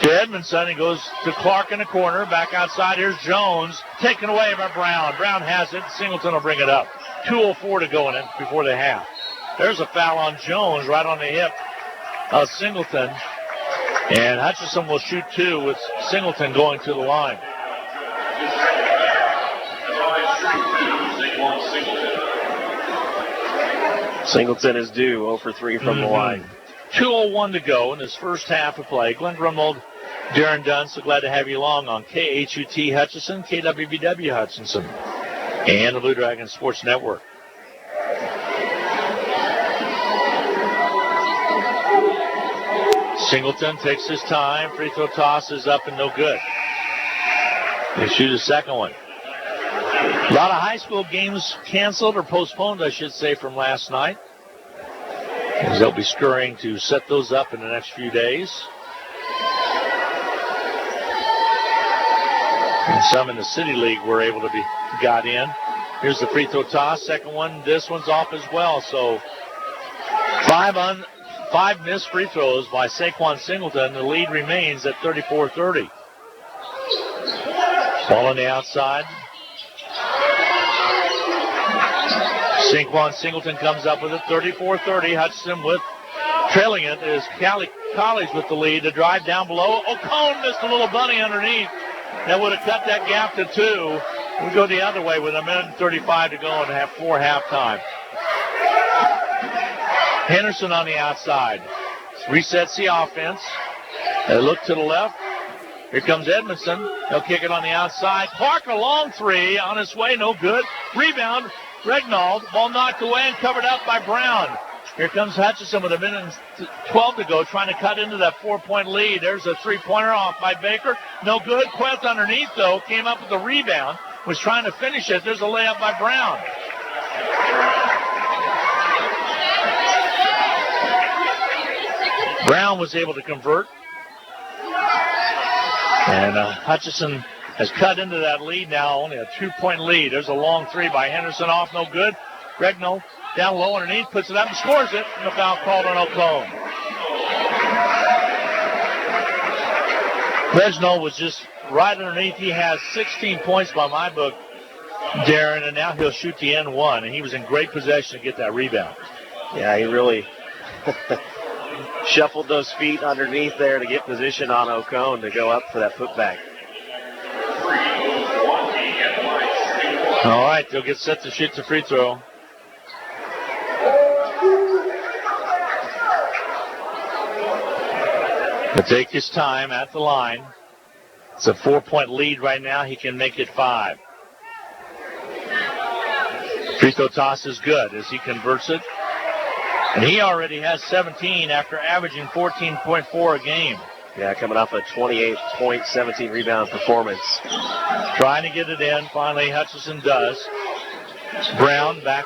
Edmondson. He goes to Clark in the corner. Back outside, here's Jones. Taken away by Brown. Brown has it. Singleton will bring it up. 2:04 to go in it before the half. There's a foul on Jones right on the hip of Singleton. And Hutchinson will shoot 2 with Singleton going to the line. Singleton is due 0 for 3 from the line. 2:01 to go in this first half of play. Glenn Grunwald, Darren Dunn, so glad to have you along on KHUT Hutchinson, KWBW Hutchinson, and the Blue Dragon Sports Network. Singleton takes his time. Free throw toss is up and no good. They shoot a second one. A lot of high school games canceled or postponed, I should say, from last night, as they'll be scurrying to set those up in the next few days. And some in the City League were able to be got in. Here's the free throw toss. Second one, this one's off as well. So 5 missed free throws by Saquon Singleton. The lead remains at 34-30. Ball on the outside. Saquon Singleton comes up with it, 34-30. Hutchinson with trailing it is Cowley College with the lead. The drive down below. O'Cone missed a little bunny underneath. That would have cut that gap to 2. We go the other way with a minute and 35 to go and have 4 halftime. Henderson on the outside. Resets the offense. They look to the left. Here comes Edmondson. He'll kick it on the outside. Clark a long 3 on his way. No good. Rebound. Regnauld. Ball knocked away and covered up by Brown. Here comes Hutchinson with a minute and 12 to go, trying to cut into that 4-point lead. There's a 3-pointer off by Baker. No good. Quest underneath, though, came up with the rebound. Was trying to finish it. There's a layup by Brown. Brown was able to convert. And Hutchinson has cut into that lead now, only a 2-point lead. There's a long 3 by Henderson off, no good. Regnauld down low underneath, puts it up and scores it. And a foul called on O'Cone. Regnauld was just right underneath. He has 16 points by my book, Darren, and now he'll shoot the N1. And he was in great possession to get that rebound. Yeah, he really shuffled those feet underneath there to get position on O'Cone to go up for that putback. All right, they'll get set to shoot the free throw. He'll take his time at the line. It's a 4-point lead right now. He can make it 5. Free throw toss is good as he converts it. And he already has 17 after averaging 14.4 a game. Yeah, coming off a 28-point, 17-rebound performance. Trying to get it in. Finally, Hutchinson does. Brown back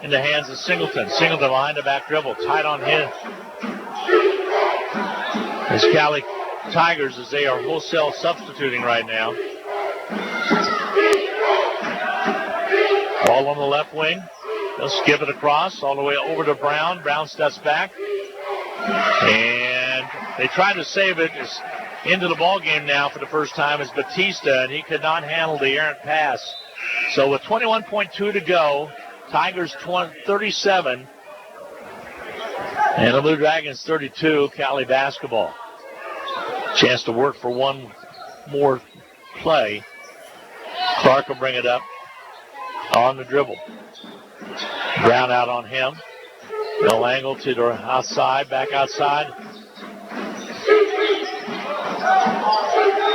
in the hands of Singleton. Singleton behind the back dribble. Tight on him. As Cowley Tigers, as they are wholesale substituting right now. Ball on the left wing. They'll skip it across all the way over to Brown. Brown steps back. And they try to save it. It's into the ball game now for the first time is Batista, and he could not handle the errant pass. So with 21.2 to go, Tigers 37, and the Blue Dragons 32, Cowley basketball. Chance to work for one more play. Clark will bring it up on the dribble. Brown out on him. No angle to the outside, back outside.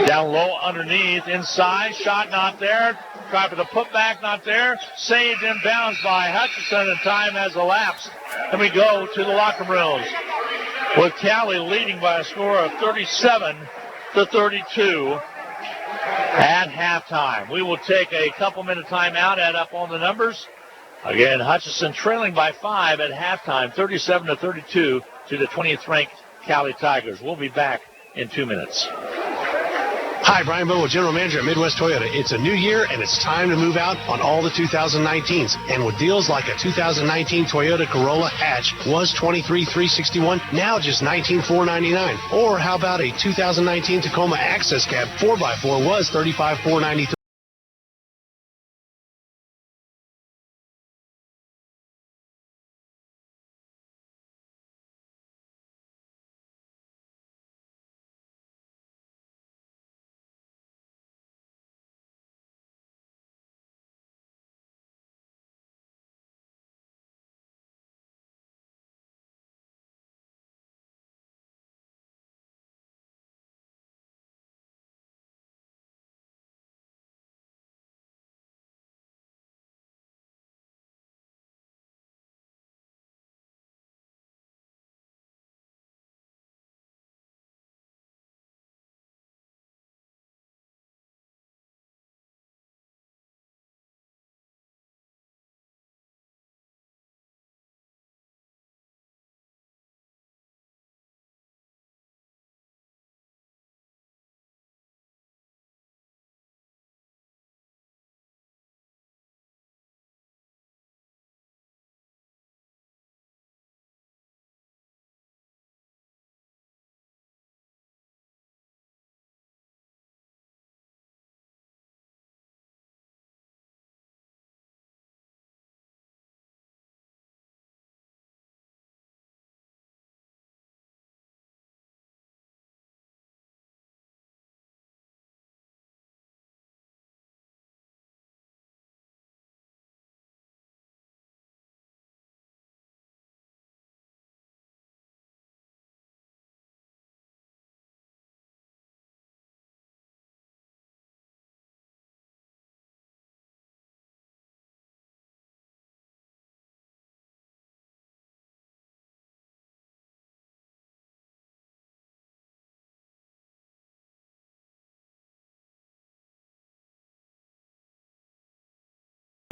Down low underneath, inside, shot not there. Try for the putback, not there. Saved inbounds by Hutchinson, and time has elapsed. And we go to the locker rooms with Cowley leading by a score of 37-32 at halftime. We will take a couple-minute timeout, add up all the numbers. Again, Hutchinson trailing by 5 at halftime, 37-32 to the 20th-ranked Cowley Tigers. We'll be back in 2 minutes. Hi, Brian Bowe, General Manager at Midwest Toyota. It's a new year, and it's time to move out on all the 2019s. And with deals like a 2019 Toyota Corolla hatch was $23,361, now just $19,499. Or how about a 2019 Tacoma Access Cab 4x4 was $35,493.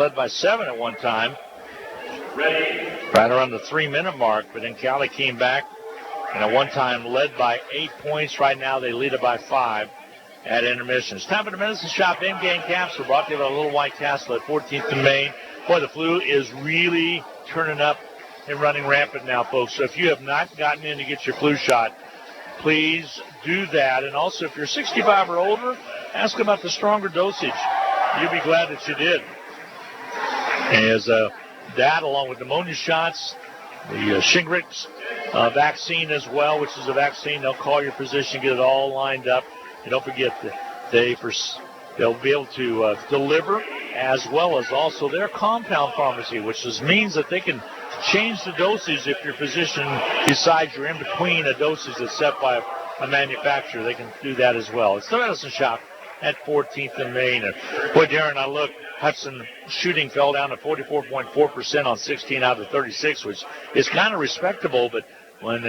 led by 7 at one time, right around the 3-minute mark, but then Cowley came back and at one time led by 8 points. Right now they lead it by 5 at intermission. It's time for the Medicine Shop in-game capsule, brought to you by Little White Castle at 14th and Main. Boy, the flu is really turning up and running rampant now, folks. So if you have not gotten in to get your flu shot, please do that. And also, if you're 65 or older, ask about the stronger dosage. You'll be glad that you did. As that, along with pneumonia shots, the Shingrix vaccine as well, which is a vaccine. They'll call your physician, get it all lined up. And don't forget that they'll be able to deliver, as well as also their compound pharmacy, which means that they can change the dosage if your physician decides you're in between a dosage that's set by a manufacturer. They can do that as well. It's the Medicine Shop at 14th and Main. And boy, Darren, I look, Hudson shooting fell down to 44.4% on 16 out of 36, which is kind of respectable. But when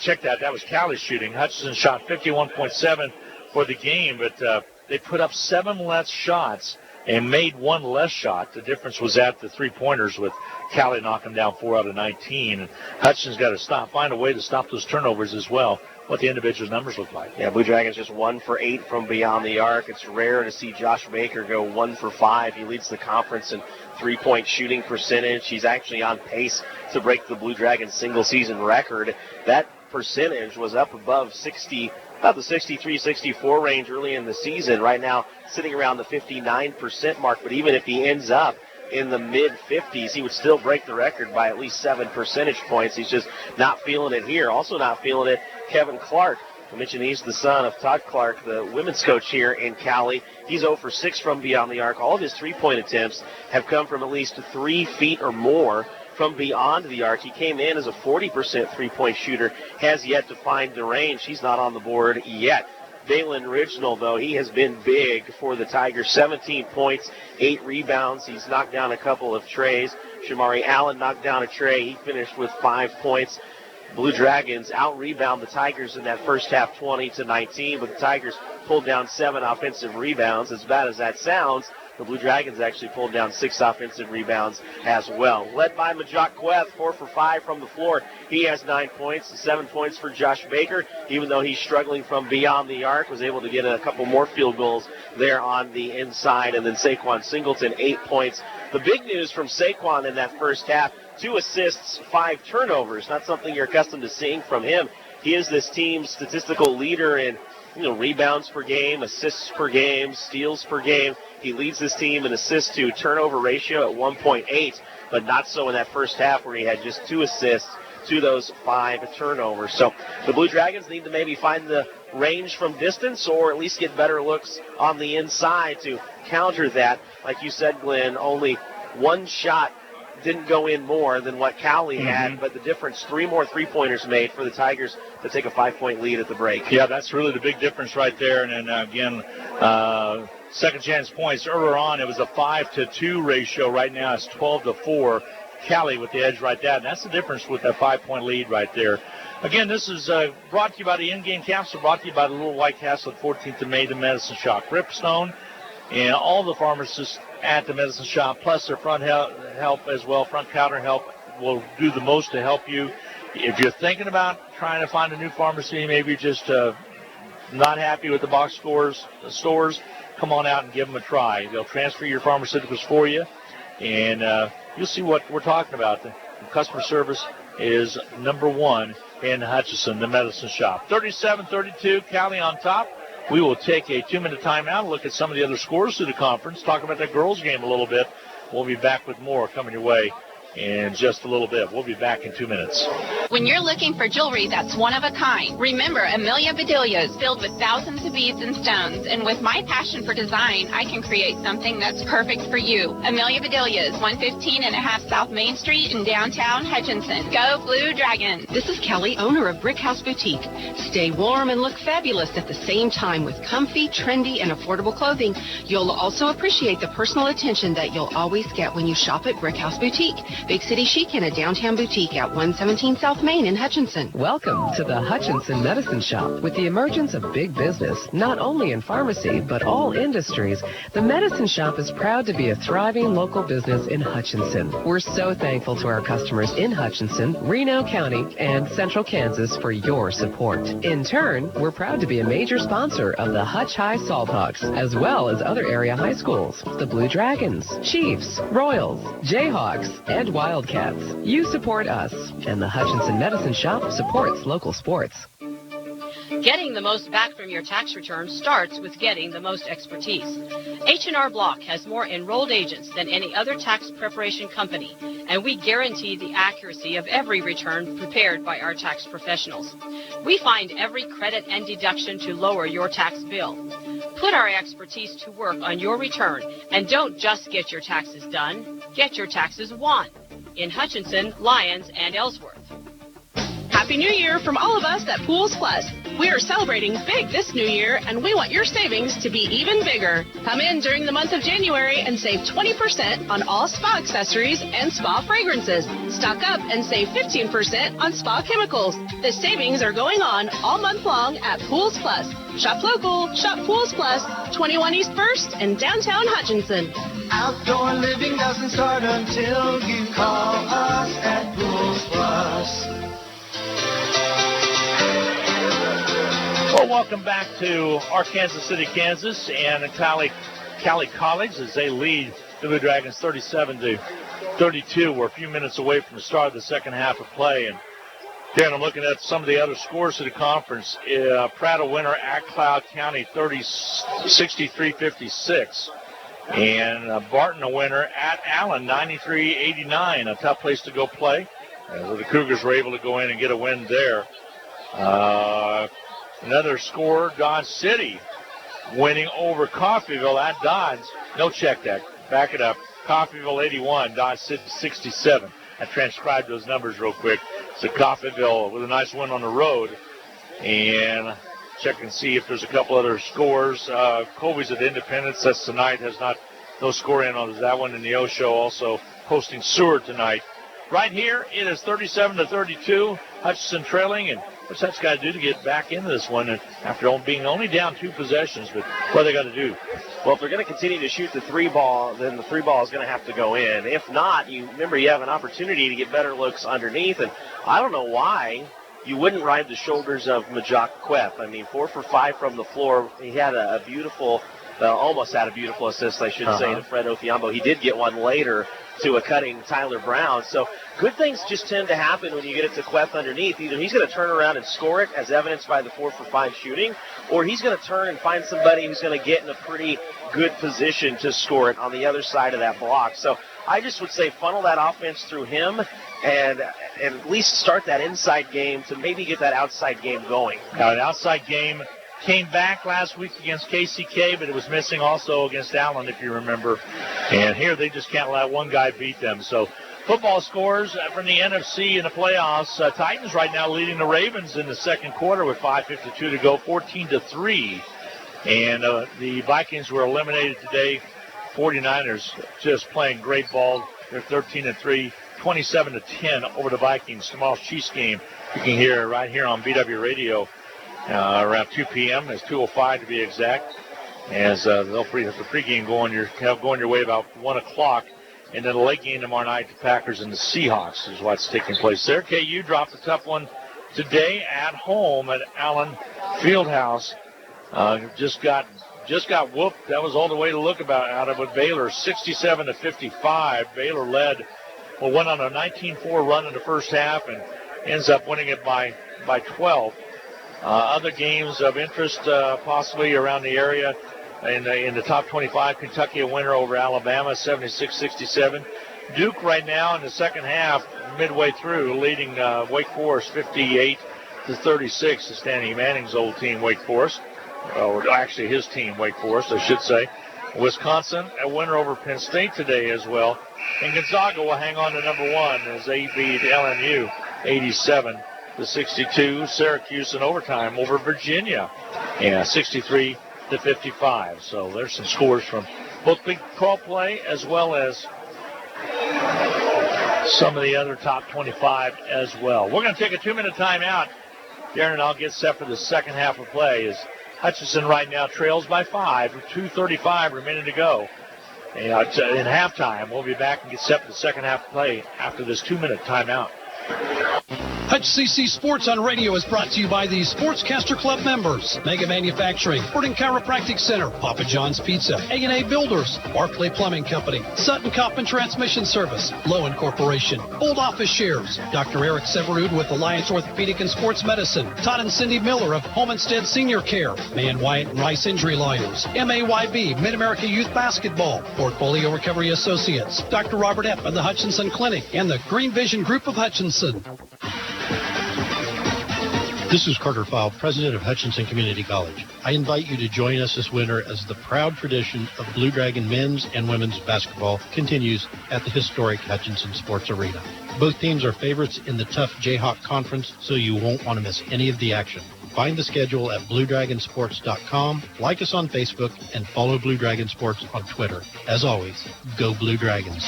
check that was Cowley shooting. Hutchinson shot 51.7 for the game, but they put up 7 less shots and made 1 less shot. The difference was at the 3-pointers, with Cowley knocking down 4 out of 19. And Hutchinson's got to find a way to stop those turnovers as well. What the individual numbers look like. Yeah, Blue Dragons just 1 for 8 from beyond the arc. It's rare to see Josh Baker go 1 for 5. He leads the conference in 3-point shooting percentage. He's actually on pace to break the Blue Dragons single-season record. That percentage was up above 60, about the 63-64 range early in the season. Right now, sitting around the 59% mark. But even if he ends up in the mid-50s, he would still break the record by at least 7 percentage points. He's just not feeling it here. Also not feeling it, Kevin Clark. I mentioned he's the son of Todd Clark, the women's coach here in Cowley. He's 0 for 6 from beyond the arc. All of his 3-point attempts have come from at least 3 feet or more from beyond the arc. He came in as a 40% 3-point shooter, has yet to find the range. He's not on the board yet. Dalen Ridgenell, though, he has been big for the Tigers. 17 points, 8 rebounds. He's knocked down a couple of trays. Shamari Allen knocked down a tray. He finished with 5 points. Blue Dragons out-rebound the Tigers in that first half 20-19, but the Tigers pulled down 7 offensive rebounds. As bad as that sounds, the Blue Dragons actually pulled down 6 offensive rebounds as well. Led by Majak Queth, 4 for 5 from the floor. He has 9 points, 7 points for Josh Baker, even though he's struggling from beyond the arc, was able to get a couple more field goals there on the inside. And then Saquon Singleton, 8 points. The big news from Saquon in that first half, 2 assists, 5 turnovers, not something you're accustomed to seeing from him. He is this team's statistical leader in rebounds per game, assists per game, steals per game. He leads this team in assist to turnover ratio at 1.8, but not so in that first half where he had just 2 assists to those 5 turnovers. So the Blue Dragons need to maybe find the range from distance, or at least get better looks on the inside to counter that. Like you said, Glenn, only 1 shot didn't go in more than what Cowley had, but the difference, 3 more 3-pointers made for the Tigers to take a 5-point lead at the break. Yeah, that's really the big difference right there. And then again, second chance points. Earlier on, it was a 5-2 ratio. Right now, it's 12-4. Cowley with the edge right there. And that's the difference with that 5-point lead right there. Again, this is brought to you by the in-game capsule, brought to you by the Little White Castle at 14th and Main, the Medicine Shop. Ripstone and all the pharmacists at the Medicine Shop, plus their front help as well, front counter help, will do the most to help you. If you're thinking about trying to find a new pharmacy, maybe just not happy with the box stores, come on out and give them a try. They'll transfer your pharmaceuticals for you, and you'll see what we're talking about. The customer service is number 1 in Hutchinson, the Medicine Shop. 37-32, Cowley on top. We will take a 2-minute timeout, look at some of the other scores through the conference, talk about that girls' game a little bit. We'll be back with more coming your way in just a little bit. We'll be back in 2 minutes. When you're looking for jewelry that's one of a kind, remember Amelia Bedelia is filled with thousands of beads and stones, and with my passion for design, I can create something that's perfect for you. Amelia Bedelia is 115.5 South Main Street in downtown Hutchinson. Go Blue Dragons! This is Kelly, owner of Brick House Boutique. Stay warm and look fabulous at the same time with comfy, trendy, and affordable clothing. You'll also appreciate the personal attention that you'll always get when you shop at Brick House Boutique. Big City Chic and a downtown boutique at 117 South Main in Hutchinson. Welcome to the Hutchinson Medicine Shop. With the emergence of big business, not only in pharmacy, but all industries, the Medicine Shop is proud to be a thriving local business in Hutchinson. We're so thankful to our customers in Hutchinson, Reno County, and Central Kansas for your support. In turn, we're proud to be a major sponsor of the Hutch High Salthawks, as well as other area high schools, the Blue Dragons, Chiefs, Royals, Jayhawks, and Wildcats. You support us, and the Hutchinson Medicine Shop supports local sports. Getting the most back from your tax return starts with getting the most expertise. H&R Block has more enrolled agents than any other tax preparation company, and we guarantee the accuracy of every return prepared by our tax professionals. We find every credit and deduction to lower your tax bill. Put our expertise to work on your return, and don't just get your taxes done, get your taxes won. In Hutchinson, Lyons, and Ellsworth. Happy New Year from all of us at Pools Plus. We are celebrating big this new year, and we want your savings to be even bigger. Come in during the month of January and save 20% on all spa accessories and spa fragrances. Stock up and save 15% on spa chemicals. The savings are going on all month long at Pools Plus. Shop local, shop Pools Plus, 21 East 1st in downtown Hutchinson. Outdoor living doesn't start until you call us at Pools Plus. Well, welcome back to Arkansas City, Kansas, and Cowley College as they lead the Blue Dragons 37-32. We're a few minutes away from the start of the second half of play, and Dan, I'm looking at some of the other scores of the conference. Pratt a winner at Cloud County, 63-56, and Barton a winner at Allen, 93-89. A tough place to go play. The Cougars were able to go in and get a win there. Another score, Dodge City winning over Coffeyville at Dodge. No check deck. Back it up. Coffeyville 81, Dodge City 67. I transcribed those numbers real quick. So Coffeyville with a nice win on the road. And check and see if there's a couple other scores. Colby's at Independence. That's tonight. Has not no score in on that one in the O show. Also hosting Seward tonight. Right here, it is 37-32. Hutchinson trailing, and what's that got to do to get back into this one after being only down 2 possessions? But what they got to do? Well, if they're going to continue to shoot the 3-ball, then the 3-ball is going to have to go in. If not, you have an opportunity to get better looks underneath, and I don't know why you wouldn't ride the shoulders of Majak Queth. I mean, 4 for 5 from the floor. He had a beautiful, almost had a beautiful assist, I should say, to Fred Ofiambo. He did get one later to a cutting Tyler Brown. So good things just tend to happen when you get it to Queth underneath. Either he's going to turn around and score it, as evidenced by the 4 for 5 shooting, or he's going to turn and find somebody who's going to get in a pretty good position to score it on the other side of that block. So I just would say funnel that offense through him and at least start that inside game to maybe get that outside game going. Now, an outside game came back last week against KCK, but it was missing also against Allen, if you remember. And here they just can't let one guy beat them. So football scores from the NFC in the playoffs. Titans right now leading the Ravens in the second quarter with 5:52 to go, 14-3. And the Vikings were eliminated today. 49ers just playing great ball. They're 13-3, 27-10 over the Vikings. Tomorrow's Chiefs game you can hear right here on BW Radio. Around 2 p.m. It's 2:05 to be exact. As they'll have the pregame going your way about 1 o'clock. And then the late game tomorrow night, the Packers and the Seahawks is what's taking place there. KU dropped a tough one today at home at Allen Fieldhouse. Just got whooped. That was all the way to look out of it. Baylor 67-55. Baylor went on a 19-4 run in the first half and ends up winning it by 12. Other games of interest possibly around the area in the top 25, Kentucky a winner over Alabama, 76-67. Duke right now in the second half, midway through, leading Wake Forest 58-36 is Danny Manning's old team, Wake Forest. Or actually his team, Wake Forest, I should say. Wisconsin a winner over Penn State today as well. And Gonzaga will hang on to number 1 as they beat LMU 87-62. Syracuse in overtime over Virginia, 63-55. So there's some scores from both Big 12 play as well as some of the other top 25 as well. We're going to take a 2-minute timeout. Darren and I'll get set for the second half of play as Hutchinson right now trails by 5 with 2:35 remaining to go. And in halftime, we'll be back and get set for the second half of play after this 2-minute timeout. Hutch CC Sports on Radio is brought to you by the Sportscaster Club members, Mega Manufacturing, Sporting Chiropractic Center, Papa John's Pizza, A&A Builders, Barclay Plumbing Company, Sutton Coppin Transmission Service, Lowen Corporation, Old Office Shares, Dr. Eric Severud with Alliance Orthopedic and Sports Medicine, Todd and Cindy Miller of Homestead Senior Care, Man Wyatt and Rice Injury Lawyers, MAYB, Mid-America Youth Basketball, Portfolio Recovery Associates, Dr. Robert Epp of the Hutchinson Clinic, and the Green Vision Group of Hutchinson. This is Carter File, president of Hutchinson Community College. I invite you to join us this winter as the proud tradition of Blue Dragon men's and women's basketball continues at the historic Hutchinson Sports Arena. Both teams are favorites in the tough Jayhawk Conference, so you won't want to miss any of the action. Find the schedule at BlueDragonSports.com, like us on Facebook, and follow Blue Dragon Sports on Twitter. As always, go Blue Dragons.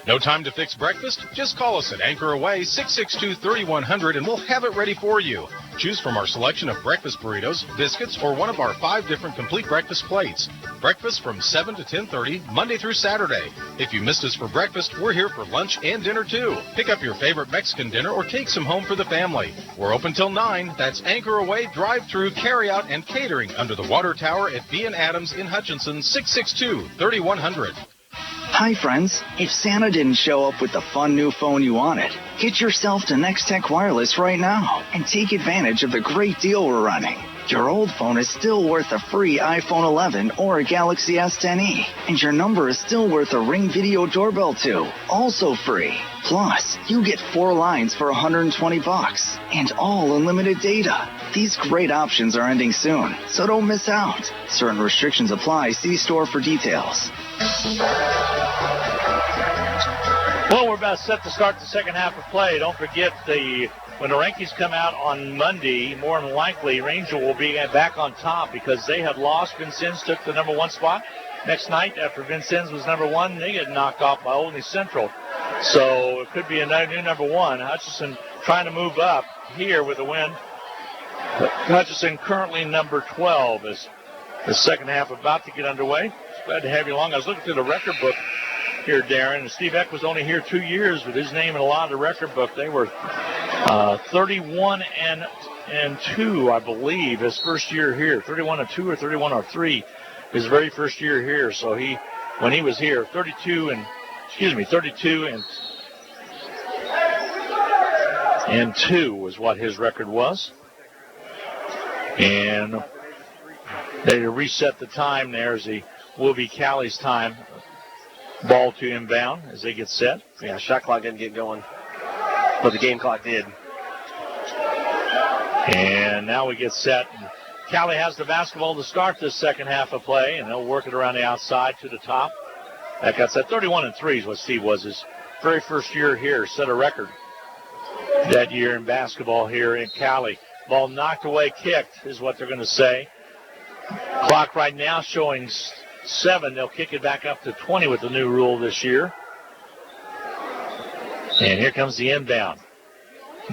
No time to fix breakfast? Just call us at Anchor Away 662-3100 and we'll have it ready for you. Choose from our selection of breakfast burritos, biscuits, or one of our 5 different complete breakfast plates. Breakfast from 7 to 10:30, Monday through Saturday. If you missed us for breakfast, we're here for lunch and dinner too. Pick up your favorite Mexican dinner or take some home for the family. We're open till 9. That's Anchor Away, drive-through, carry-out, and catering under the water tower at B&. Adams in Hutchinson, 662-3100. Hi, friends. If Santa didn't show up with the fun new phone you wanted, get yourself to Next Tech Wireless right now and take advantage of the great deal we're running. Your old phone is still worth a free iPhone 11 or a Galaxy S10e, and your number is still worth a Ring Video Doorbell too, also free. Plus, you get 4 lines for $120 and all unlimited data. These great options are ending soon, so don't miss out. Certain restrictions apply. See store for details. Well, we're about set to start the second half of play. Don't forget, when the rankings come out on Monday, more than likely, Ranger will be back on top because they have lost. Vincennes took the number 1 spot. Next night, after Vincennes was number 1, they get knocked off by Olney Central. So it could be a new number 1. Hutchinson trying to move up here with a win. Hutchinson currently number 12 as the second half about to get underway. Glad to have you along. I was looking through the record book here, Darren, and Steve Eck was only here 2 years with his name in a lot of the record book. They were 31-2, I believe, his first year here. 31-2 or 31-3, his very first year here. So when he was here, 32 and 2 was what his record was. And they reset the time there as he will be Cowley's time. Ball to inbound as they get set. Yeah, shot clock didn't get going, but the game clock did. And now we get set. Cowley has the basketball to start this second half of play, and they'll work it around the outside to the top. That got set. 31-3 is what Steve was his very first year here. Set a record that year in basketball here in Cowley. Ball knocked away, kicked is what they're going to say. Clock right now showing 7. They'll kick it back up to 20 with the new rule this year. And here comes the inbound.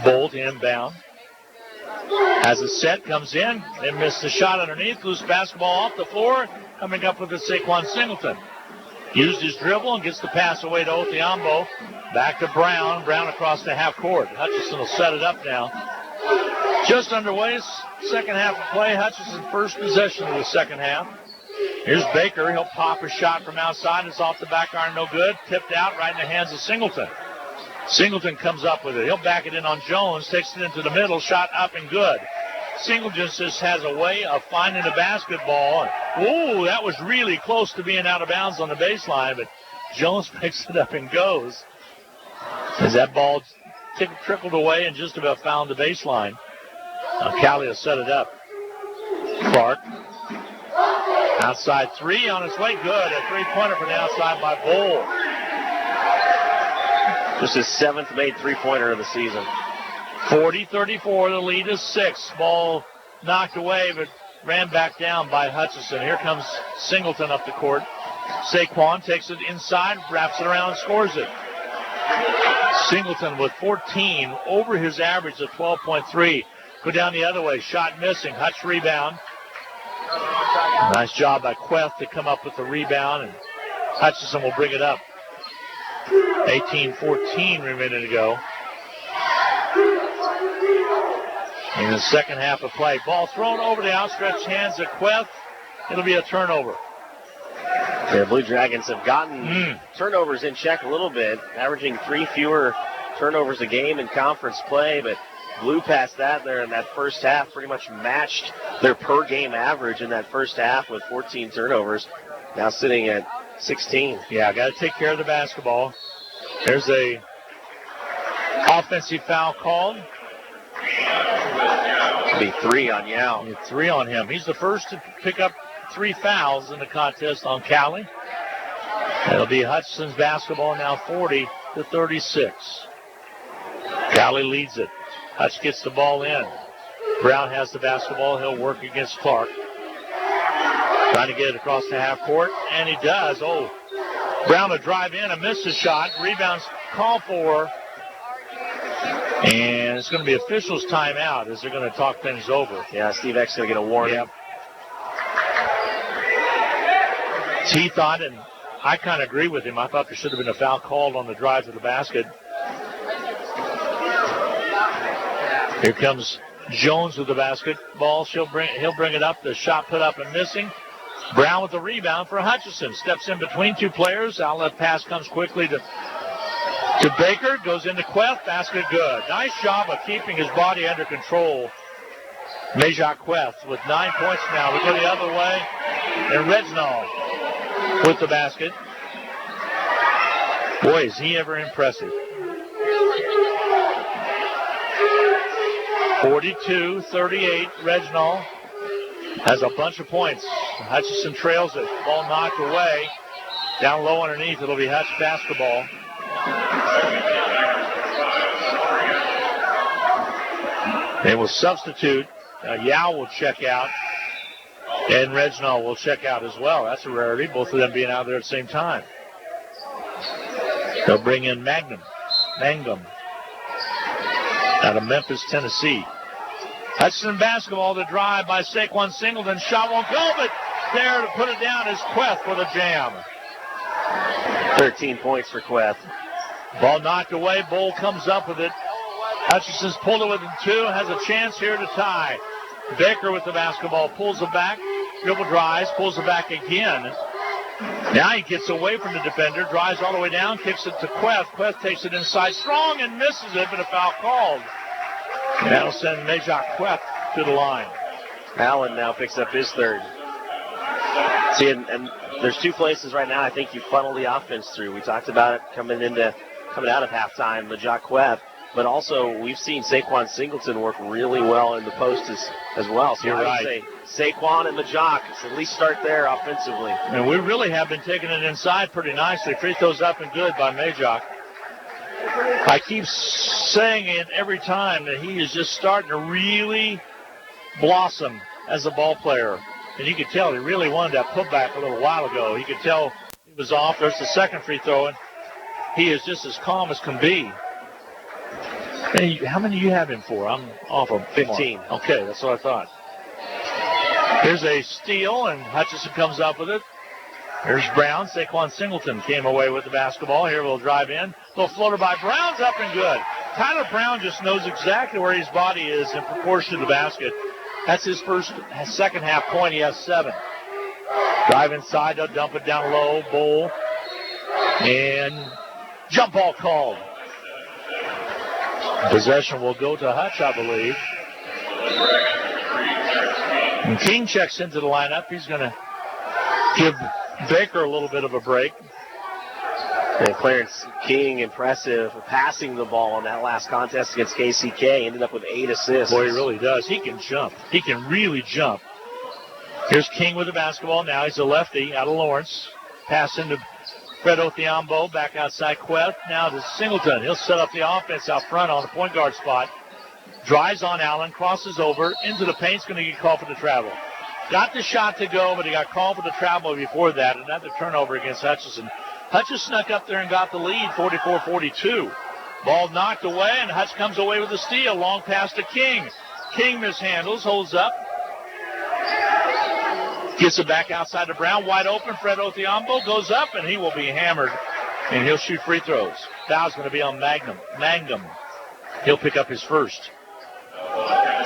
Bolt inbound. As a set comes in, they missed the shot underneath. Loose basketball off the floor. Coming up with it, Saquon Singleton. Used his dribble and gets the pass away to Othiambo. Back to Brown. Brown across the half court. Hutchinson will set it up now. Just underway, second half of play. Hutchinson first possession of the second half. Here's Baker. He'll pop a shot from outside. It's off the back iron, no good. Tipped out right in the hands of Singleton. Singleton comes up with it. He'll back it in on Jones. Takes it into the middle. Shot up and good. Singleton just has a way of finding the basketball. Ooh, that was really close to being out of bounds on the baseline, but Jones picks it up and goes. As that ball trickled away and just about found the baseline. Cowley will set it up. Clark. Outside 3 on its way. Good. A 3-pointer from the outside by Bull. Just his 7th made 3-pointer of the season. 40-34. The lead is 6. Ball knocked away, but ran back down by Hutchinson. Here comes Singleton up the court. Saquon takes it inside, wraps it around, and scores it. Singleton with 14 over his average of 12.3. Go down the other way. Shot missing. Hutch rebound. Nice job by Queth to come up with the rebound, and Hutchinson will bring it up. 18-14 remaining to go. In the second half of play. Ball thrown over the outstretched hands of Queth. It'll be a turnover. The Blue Dragons have gotten turnovers in check a little bit, averaging 3 fewer turnovers a game in conference play, but blew past that there in that first half, pretty much matched their per-game average in that first half with 14 turnovers, now sitting at 16. Yeah, got to take care of the basketball. There's a offensive foul called. It'll be 3 on Yao. 3 on him. He's the first to pick up 3 fouls in the contest on Cowley. It'll be Hutchinson's basketball now 40-36. Cowley leads it. Hutch gets the ball in. Brown has the basketball. He'll work against Clark. Trying to get it across the half court, and he does. Oh, Brown will drive in and miss the shot. Rebounds called for. And it's going to be officials' timeout as they're going to talk things over. Yeah, Steve Eck's going to get a warning. Yep. He thought, and I kind of agree with him, I thought there should have been a foul called on the drive to the basket. Here comes Jones with the basketball. He'll bring it up. The shot put up and missing. Brown with the rebound for Hutchinson. Steps in between 2 players. Outlet pass comes quickly to Baker. Goes into Queth. Basket good. Nice job of keeping his body under control. Majak Queth with 9 points now. We go the other way. And Reginald with the basket. Boy, is he ever impressive. 42-38. Reginald has a bunch of points. Hutchinson trails it. Ball knocked away. Down low underneath. It'll be Hutch basketball. They will substitute. Yao will check out. And Reginald will check out as well. That's a rarity. Both of them being out there at the same time. They'll bring in Mangum out of Memphis, Tennessee. Hutchinson basketball, the drive by Saquon Singleton. Shot won't go, but there to put it down is Queth for the jam. 13 points for Queth. Ball knocked away. Bull comes up with it. Hutchinson's pulled it within 2. Has a chance here to tie. Baker with the basketball. Pulls it back. Dribble drives. Pulls it back again. Now he gets away from the defender. Drives all the way down. Kicks it to Queth. Queth takes it inside strong and misses it, but a foul called. And that'll send Majak Queth to the line. Allen now picks up his 3rd. See, and there's 2 places right now I think you funnel the offense through. We talked about it coming out of halftime, Majak Queth. But also, we've seen Saquon Singleton work really well in the post as well. So I would say Saquon and Majak, so at least start there offensively. And we really have been taking it inside pretty nicely. Free throws up and good by Majak. I keep saying it every time that he is just starting to really blossom as a ball player. And you could tell he really wanted that putback a little while ago. You could tell he was off. There's the second free throw, and he is just as calm as can be. Hey, how many do you have him for? I'm off of 15. Okay, that's what I thought. Here's a steal, and Hutchinson comes up with it. There's Brown. Saquon Singleton came away with the basketball. Here we'll drive in. Little floater by Brown's up and good. Tyler Brown just knows exactly where his body is in proportion to the basket. That's his second half point. He has 7. Drive inside. They'll dump it down low. Bull. And jump ball called. Possession will go to Hutch, I believe. And King checks into the lineup. He's going to give Baker a little bit of a break. And Clarence King, impressive, passing the ball on that last contest against KCK. Ended up with 8 assists. Boy, he really does. He can jump. He can really jump. Here's King with the basketball now. He's a lefty out of Lawrence. Pass into Fred Othiambo, back outside Queth. Now to Singleton. He'll set up the offense out front on the point guard spot. Drives on Allen, crosses over into the paint. He's going to get called for the travel. got the shot to go, but he got called for the travel before that. Another turnover against Hutchinson. Hutch snuck up there and got the lead, 44-42. Ball knocked away, and Hutch comes away with a steal. Long pass to King. King mishandles, holds up. Gets it back outside to Brown. Wide open. Fred Othiambo goes up, and he will be hammered, and he'll shoot free throws. Foul's going to be on Mangum. He'll pick up his first.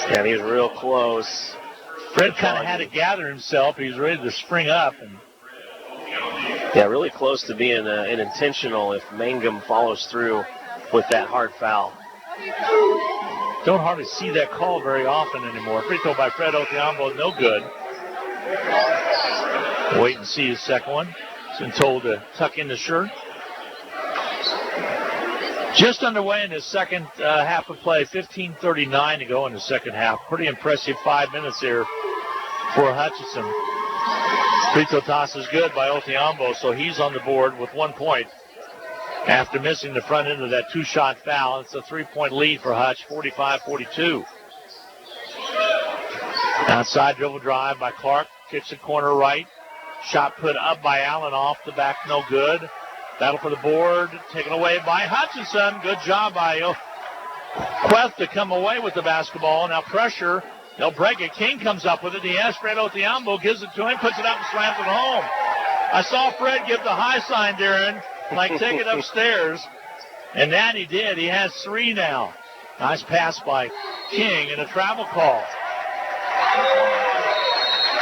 Yeah, he was real close. Fred kind of had to gather himself. He was ready to spring up. And yeah, really close to being an intentional if Mangum follows through with that hard foul. Don't hardly see that call very often anymore. Free throw by Fred Othiambo, no good. Wait and see his second one. He's been told to tuck in the shirt. Just underway in his second half of play. 15:39 to go in the second half. Pretty impressive 5 minutes here for Hutchinson. Free throw toss is good by Othiambo, so he's on the board with 1 point after missing the front end of that two-shot foul. It's a 3-point lead for Hutch, 45-42. Outside dribble drive by Clark. Kicks it corner right. Shot put up by Allen off the back, no good. Battle for the board, taken away by Hutchinson. Good job by Queth to come away with the basketball. Now pressure. They'll break it. King comes up with it. He has Fred Othiambo, gives it to him, puts it up and slams it home. I saw Fred give the high sign, Darren, like take it upstairs. And that he did. He has 3 now. Nice pass by King and a travel call.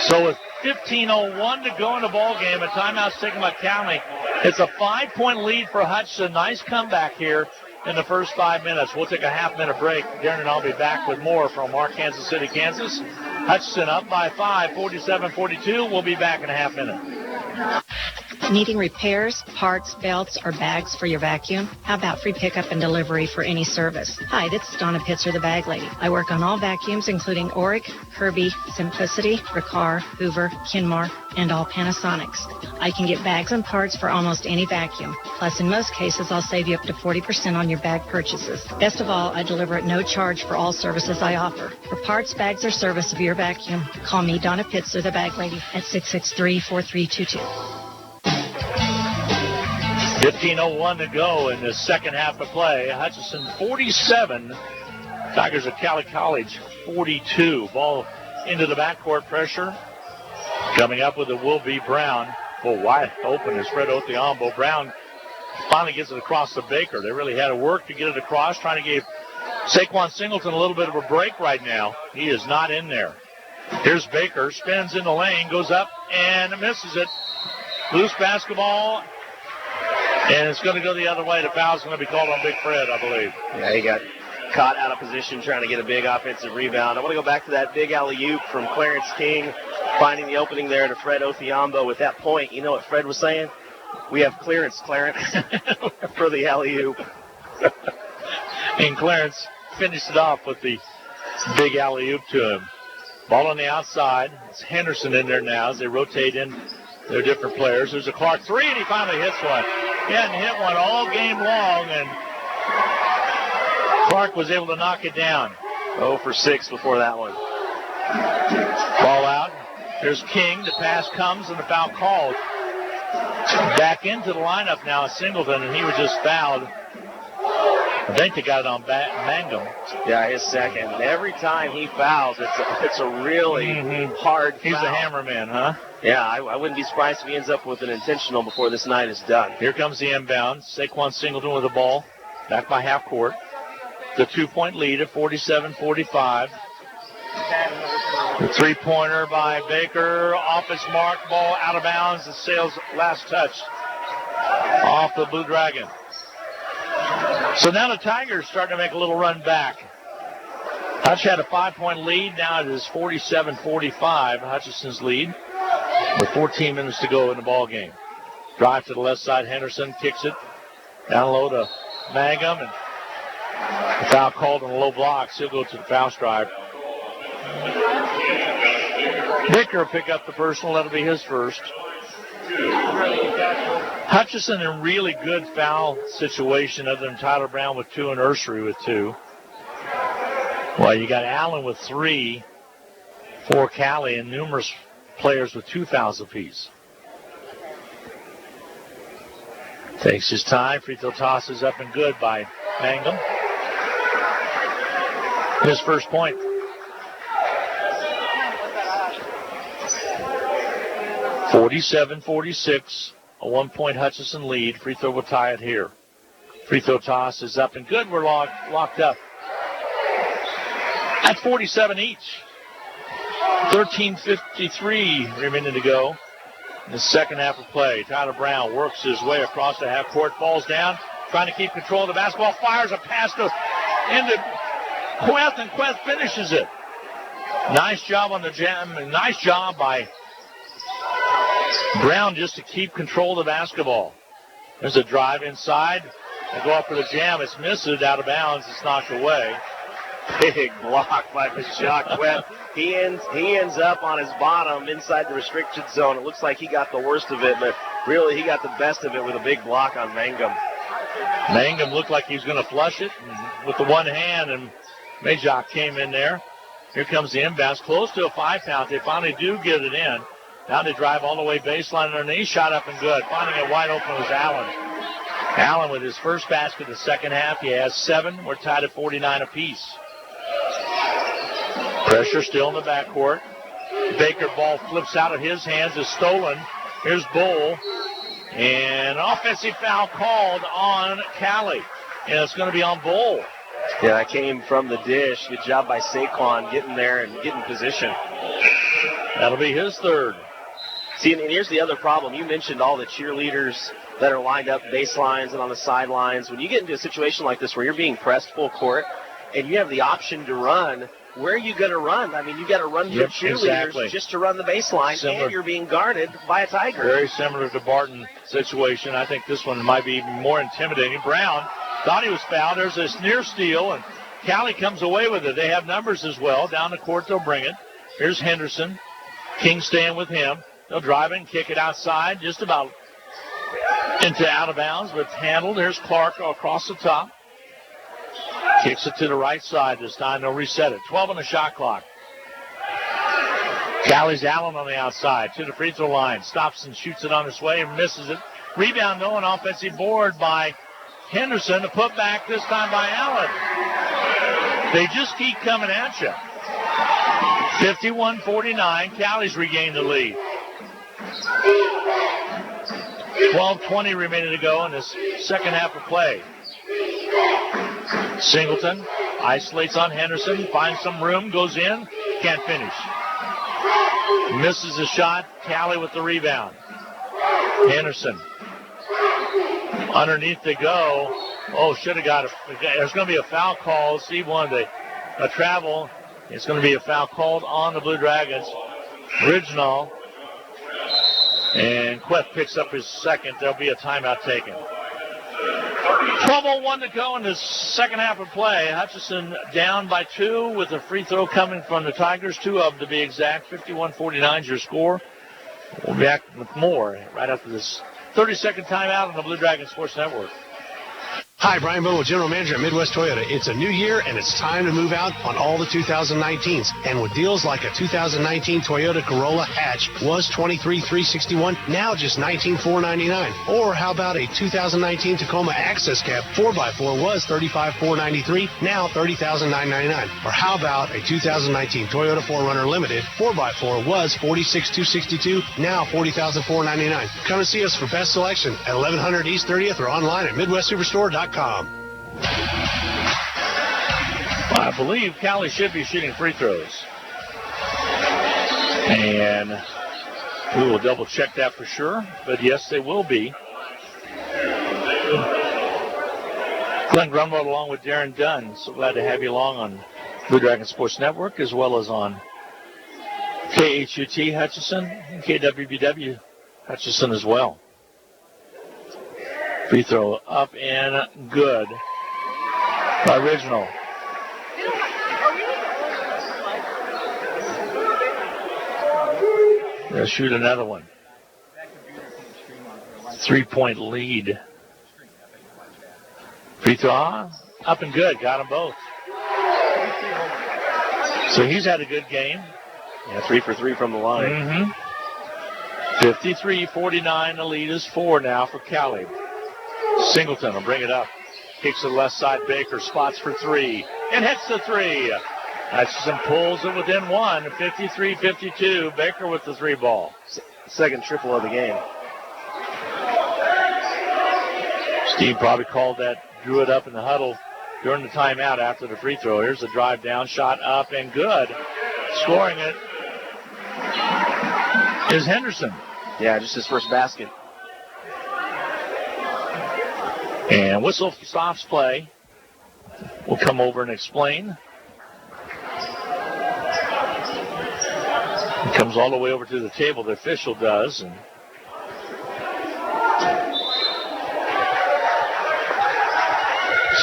So with 15:01 to go in the ball game, a timeout's taken by Cowley. It's a 5-point lead for Hutchinson. Nice comeback here in the first 5 minutes. We'll take a half-minute break. Darren and I'll be back with more from our Kansas City, Kansas. Hutchinson up by 5, 47-42. We'll be back in a half minute. Needing repairs, parts, belts, or bags for your vacuum? How about free pickup and delivery for any service? Hi, this is Donna Pitzer, the Bag Lady. I work on all vacuums, including Auric, Kirby, Simplicity, Riccar, Hoover, Kinmar, and all Panasonics. I can get bags and parts for almost any vacuum. Plus, in most cases, I'll save you up to 40% on your bag purchases. Best of all, I deliver at no charge for all services I offer. For parts, bags, or service of your vacuum, call me, Donna Pitzer, the Bag Lady, at 663-4322. 15:01 to go in the second half of play. Hutchinson 47. Tigers of Cowley College 42. Ball into the backcourt pressure. Coming up with it will be Brown. Well, wide open is Fred Othiambo. Brown finally gets it across to Baker. They really had to work to get it across, trying to give Saquon Singleton a little bit of a break right now. He is not in there. Here's Baker, spins in the lane, goes up and misses it. Loose basketball. And it's going to go the other way. The foul's going to be called on Big Fred, I believe. Yeah, he got caught out of position trying to get a big offensive rebound. I want to go back to that big alley-oop from Clarence King, finding the opening there to Fred Othiambo. With that point, you know what Fred was saying? We have clearance, Clarence, for the alley-oop. And Clarence finished it off with the big alley-oop to him. Ball on the outside. It's Henderson in there now as they rotate in their different players. There's a Clark 3, and he finally hits one. He hadn't hit one all game long, and Clark was able to knock it down. 0 for 6 before that one. Ball out. There's King. The pass comes, and the foul called. Back into the lineup now is Singleton, and he was just fouled. I think they got it on Mangum. Yeah, his second. Every time he fouls, it's a really hard foul. He's a hammerman, huh? Yeah, I wouldn't be surprised if he ends up with an intentional before this night is done. Here comes the inbound. Saquon Singleton with the ball. Back by half court. The 2-point lead at 47-45. The three-pointer by Baker. Off its mark. Ball out of bounds. It sails last touch off the Blue Dragon. So now the Tigers starting to make a little run back. Hutch had a 5-point lead. Now it is 47-45. Hutchinson's lead with 14 minutes to go in the ball game. Drive to the left side. Henderson kicks it down low to Mangum, and the foul called on the low blocks. He'll go to the foul stripe. Baker will pick up the personal. That'll be his first. Hutchinson in really good foul situation other than Tyler Brown with 2 and Ursery with 2. Well, you got Allen with 3 for Cowley and numerous players with 2 fouls apiece. Takes his time. Free throw toss is up and good by Mangum. His first point. (47-46), a 1-point Hutchinson lead. Free throw will tie it here. Free throw toss is up and good. We're locked up at 47 each. 13:53 remaining to go in the second half of play. Tyler Brown works his way across the half court, falls down, trying to keep control of the basketball, fires a pass into Queth, and Queth finishes it. Nice job on the jam, and nice job by Brown just to keep control of the basketball. There's a drive inside. They go up for the jam. It's missed, out of bounds. It's knocked away. Big block by Mashak Queth. He ends up on his bottom inside the restricted zone. It looks like he got the worst of it, but really he got the best of it with a big block on Mangum. Mangum looked like he was going to flush it with the one hand, and Majok came in there. Here comes the inbounds, close to a 5-count. They finally do get it in. Now they drive all the way baseline underneath, shot up and good. Finding it wide open was Allen. Allen with his first basket of the second half. He has 7. We're tied at 49 apiece. Pressure still in the backcourt. Baker ball flips out of his hands, is stolen. Here's Bull. And an offensive foul called on Cowley. And it's going to be on Bull. Yeah, that came from the dish. Good job by Saquon getting there and getting position. That'll be his third. See, and here's the other problem. You mentioned all the cheerleaders that are lined up baselines and on the sidelines. When you get into a situation like this where you're being pressed full court and you have the option to run, where are you going to run? I mean, you got to run through cheerleaders just to run the baseline, and you're being guarded by a Tiger. Very similar to Barton situation. I think this one might be even more intimidating. Brown thought he was fouled. There's this near steal, and Cowley comes away with it. They have numbers as well. Down the court, they'll bring it. Here's Henderson. King staying with him. They'll drive it and kick it outside, just about into out of bounds, but it's handled. There's Clark across the top. Kicks it to the right side this time. They'll reset it. 12 on the shot clock. Cowley's Allen on the outside to the free throw line. Stops and shoots it on his way and misses it. Rebound, though, an offensive board by Henderson. A putback this time by Allen. They just keep coming at you. 51-49. Cowley's regained the lead. 12:20 remaining to go in this second half of play. Singleton isolates on Henderson, finds some room, goes in, can't finish. Misses the shot. Cowley with the rebound. Henderson. Underneath they go. Oh, should have got it. There's going to be a foul call. Steve wanted a travel. It's going to be a foul called on the Blue Dragons. Original. And Queth picks up his second. There'll be a timeout taken. 12:01 to go in the second half of play. Hutchinson down by 2 with a free throw coming from the Tigers. 2 of them to be exact. 51-49 is your score. We'll be back with more right after this 30-second timeout on the Blue Dragon Sports Network. Hi, Brian Bowe, General Manager at Midwest Toyota. It's a new year, and it's time to move out on all the 2019s. And with deals like a 2019 Toyota Corolla hatch was $23,361, now just $19,499. Or how about a 2019 Tacoma Access Cab 4x4 was $35,493, now $30,999. Or how about a 2019 Toyota 4Runner Limited 4x4 was $46,262, now $40,499. Come and see us for best selection at 1100 East 30th or online at MidwestSuperstore.com. I believe Cowley should be shooting free throws. And we will double check that for sure. But yes, they will be. Glenn Grunwald along with Darren Dunn. So glad to have you along on Blue Dragon Sports Network as well as on KHUT Hutchinson and KWBW Hutchinson as well. Free throw up and good by Original. They'll shoot another one. 3-point lead. Free throw up and good. Got them both. So he's had a good game. Yeah, 3 for 3 from the line. 53-49, the lead is 4 now for Cowley. Singleton will bring it up. Kicks to the left side. Baker spots for 3 and hits the 3. Hutchinson pulls it within 1. 53-52. Baker with the 3 ball. Second triple of the game. Steve probably called that, drew it up in the huddle during the timeout after the free throw. Here's the drive down, shot up and good. Scoring it is Henderson. Yeah, just his first basket. And whistle stops play. We'll come over and explain. He comes all the way over to the table, the official does. And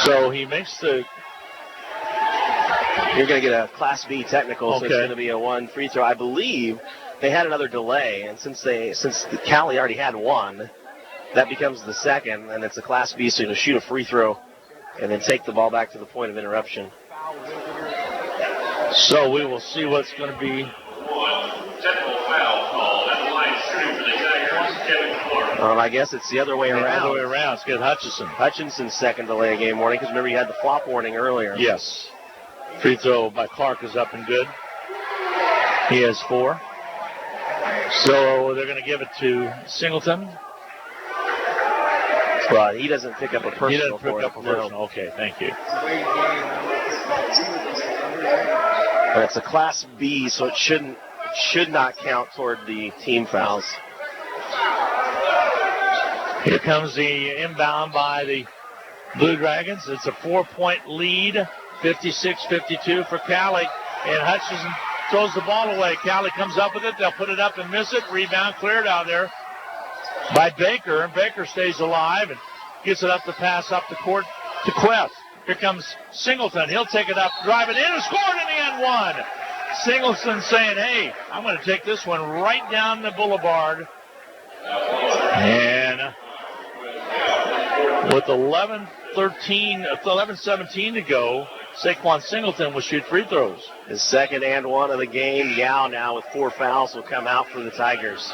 so he makes the... You're going to get a Class B technical, okay. So it's going to be a 1 free throw. I believe they had another delay, and since Cowley already had 1, that becomes the second, and it's a Class B, so you're going to shoot a free throw and then take the ball back to the point of interruption. So we will see what's going to be. I guess it's the other way around. The other way around. Let's get Hutchinson. Hutchinson's second delay of game warning, because remember you had the flop warning earlier. Yes. Free throw by Clark is up and good. He has 4. So they're going to give it to Singleton. But he doesn't pick up a personal. He doesn't pick up a personal. No. Okay, thank you. But it's a Class B, so it should not count toward the team fouls. Here comes the inbound by the Blue Dragons. It's a 4-point lead, 56-52 for Cowley. And Hutchinson throws the ball away. Cowley comes up with it. They'll put it up and miss it. Rebound cleared out there by Baker. And Baker stays alive and gets it up the pass up the court to Queth. Here comes Singleton. He'll take it up, drive it in, and score it in the end 1. Singleton saying, hey, I'm going to take this one right down the boulevard. And with 11-17 to go, Saquon Singleton will shoot free throws. His second and 1 of the game. Yao now with 4 fouls will come out for the Tigers.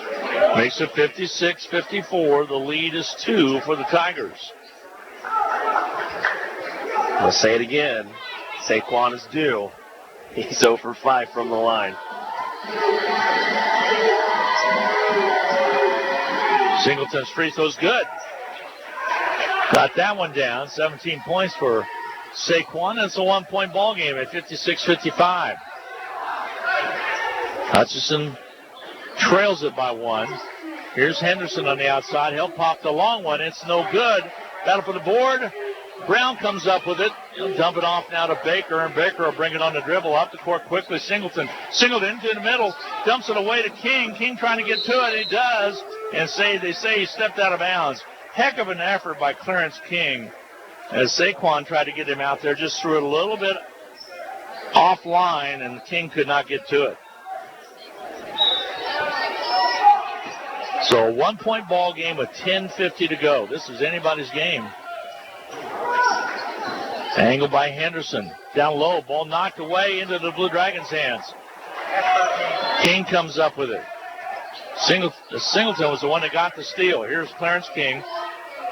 Makes it 56-54. The lead is 2 for the Tigers. Let's say it again. Saquon is due. He's 0 for 5 from the line. Singleton's free throw's good. Got that one down. 17 points for Saquon. It's a 1-point ball game at 56-55. Hutchinson trails it by 1. Here's Henderson on the outside. He'll pop the long one. It's no good. Battle for the board. Brown comes up with it. He'll dump it off now to Baker, and Baker will bring it on the dribble up the court quickly. Singleton into the middle, dumps it away to King. King trying to get to it. He does, and they say he stepped out of bounds. Heck of an effort by Clarence King. As Saquon tried to get him out there, just threw it a little bit offline, and King could not get to it. So a 1-point ball game with 10:50 to go. This is anybody's game. Angle by Henderson. Down low. Ball knocked away into the Blue Dragons' hands. King comes up with it. Singleton was the one that got the steal. Here's Clarence King.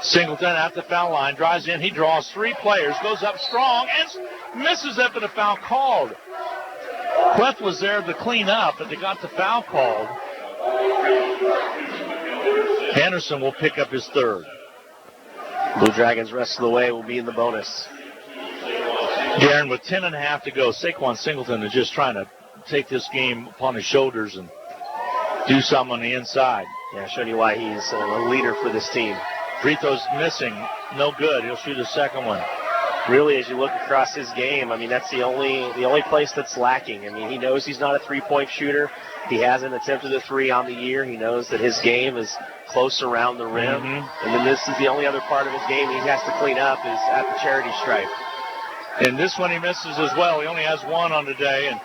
Singleton at the foul line. Drives in. He draws 3 players. Goes up strong and misses after the foul called. Queth was there to clean up, but they got the foul called. Henderson will pick up his 3rd. Blue Dragons rest of the way will be in the bonus. Darren, with 10.5 to go, Saquon Singleton is just trying to take this game upon his shoulders and do something on the inside. Yeah, showing you why he's a leader for this team. Free throws missing. No good. He'll shoot a second one. Really, as you look across his game, I mean, that's the only place that's lacking. I mean, he knows he's not a 3-point shooter. He hasn't attempted a 3 on the year. He knows that his game is close around the rim. Mm-hmm. And then this is the only other part of his game he has to clean up is at the charity stripe. And this one he misses as well. He only has 1 on the day, and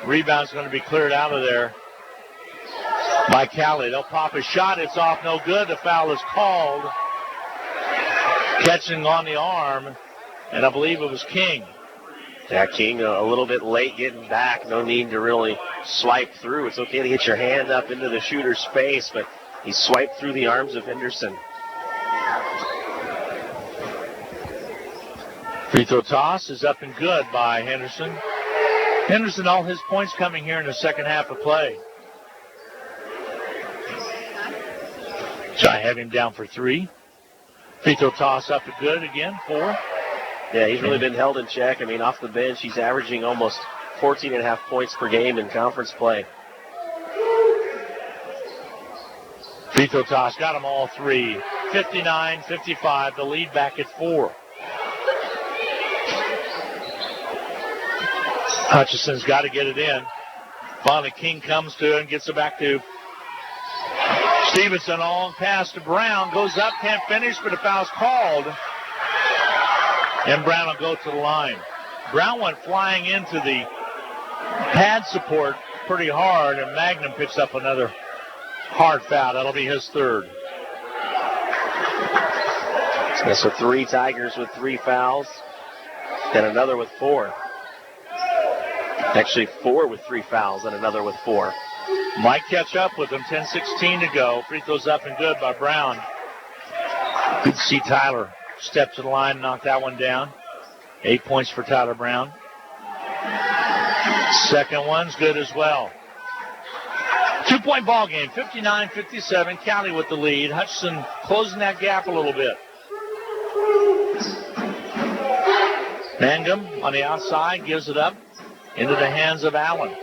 rebound's going to be cleared out of there by Cowley. They'll pop a shot. It's off. No good. The foul is called. Catching on the arm, and I believe it was King. Yeah, King a little bit late getting back. No need to really swipe through. It's okay to get your hand up into the shooter's face, but He swiped through the arms of Henderson. Free throw toss is up and good by Henderson. Henderson, all his points coming here in the second half of play. So I have him down for 3. Free throw toss up and good again, 4. Yeah, he's really been held in check. I mean, off the bench, he's averaging almost 14.5 points per game in conference play. Free throw toss, got them all 3. 59-55, the lead back at 4. Hutchinson's got to get it in. Finally, King comes to it and gets it back to Stevenson. Long pass to Brown. Goes up, can't finish, but a foul's called. And Brown will go to the line. Brown went flying into the pad support pretty hard, and Magnum picks up another hard foul. That'll be his 3rd. So 3 Tigers with 3 fouls, and another with 4. Actually, 4 with 3 fouls and another with 4. Might catch up with them. 10-16 to go. Free throws up and good by Brown. Good to see Tyler step to the line and knock that one down. 8 points for Tyler Brown. Second one's good as well. 2-point ball game. 59-57. Cowley with the lead. Hutchinson closing that gap a little bit. Mangum on the outside gives it up into the hands of Allen.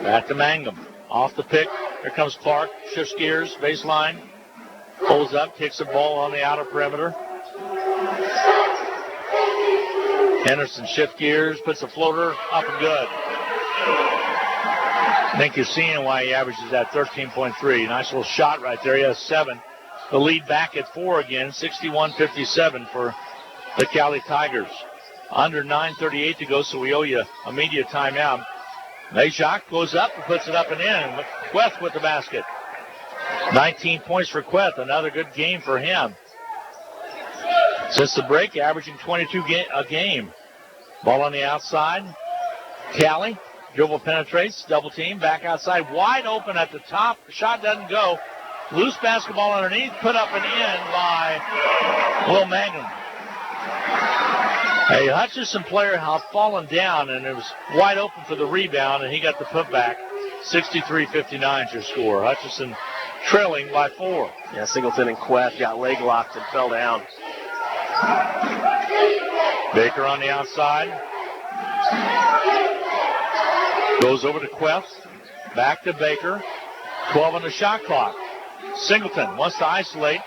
Back to Mangum. Off the pick. Here comes Clark. Shifts gears. Baseline. Pulls up. Kicks the ball on the outer perimeter. Henderson shifts gears. Puts a floater up and good. I think you're seeing why he averages that 13.3. Nice little shot right there. He has 7. The lead back at 4 again. 61-57 for the Cowley Tigers. Under 9:38 to go, so we owe you a media timeout. Najak goes up and puts it up and in. Queth with the basket. 19 points for Queth. Another good game for him. Since the break, averaging 22 a game. Ball on the outside. Cowley. Dribble penetrates. Double team. Back outside. Wide open at the top. Shot doesn't go. Loose basketball underneath. Put up and in by Will Mangum. A Hutchinson player had fallen down, and it was wide open for the rebound, and he got the putback. 63-59 is your score. Hutchinson trailing by 4. Yeah, Singleton and Queth got leg locked and fell down. Baker on the outside. Goes over to Queth. Back to Baker. 12 on the shot clock. Singleton wants to isolate.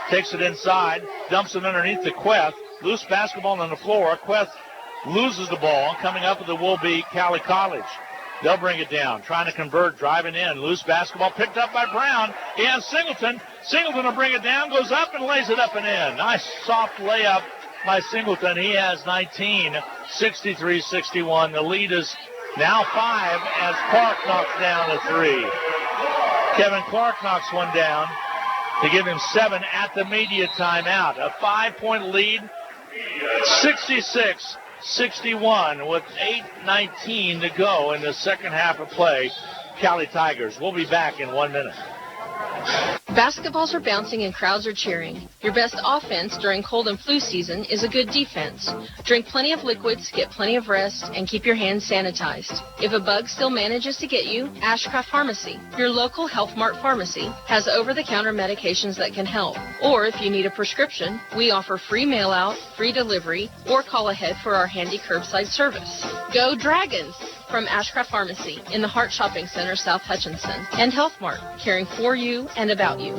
Takes it inside. Dumps it underneath to Queth. Loose basketball on the floor. Queth loses the ball. Coming up with it will be Cowley College. They'll bring it down. Trying to convert. Driving in. Loose basketball picked up by Brown. He has Singleton. Singleton will bring it down. Goes up and lays it up and in. Nice soft layup by Singleton. He has 19. 63-61. The lead is now 5 as Clark knocks down a 3. Kevin Clark knocks one down to give him 7 at the media timeout. A 5-point lead. 66-61 with 8:19 to go in the second half of play. Cowley Tigers. We'll be back in 1 minute. Basketballs are bouncing and crowds are cheering. Your best offense during cold and flu season is a good defense. Drink plenty of liquids, get plenty of rest, and keep your hands sanitized. If a bug still manages to get you, Ashcraft Pharmacy, your local Health Mart pharmacy, has over-the-counter medications that can help. Or if you need a prescription, we offer free mail-out, free delivery, or call ahead for our handy curbside service. Go Dragons! From Ashcraft Pharmacy in the Hart Shopping Center, South Hutchinson, and Health Mart, caring for you and about you.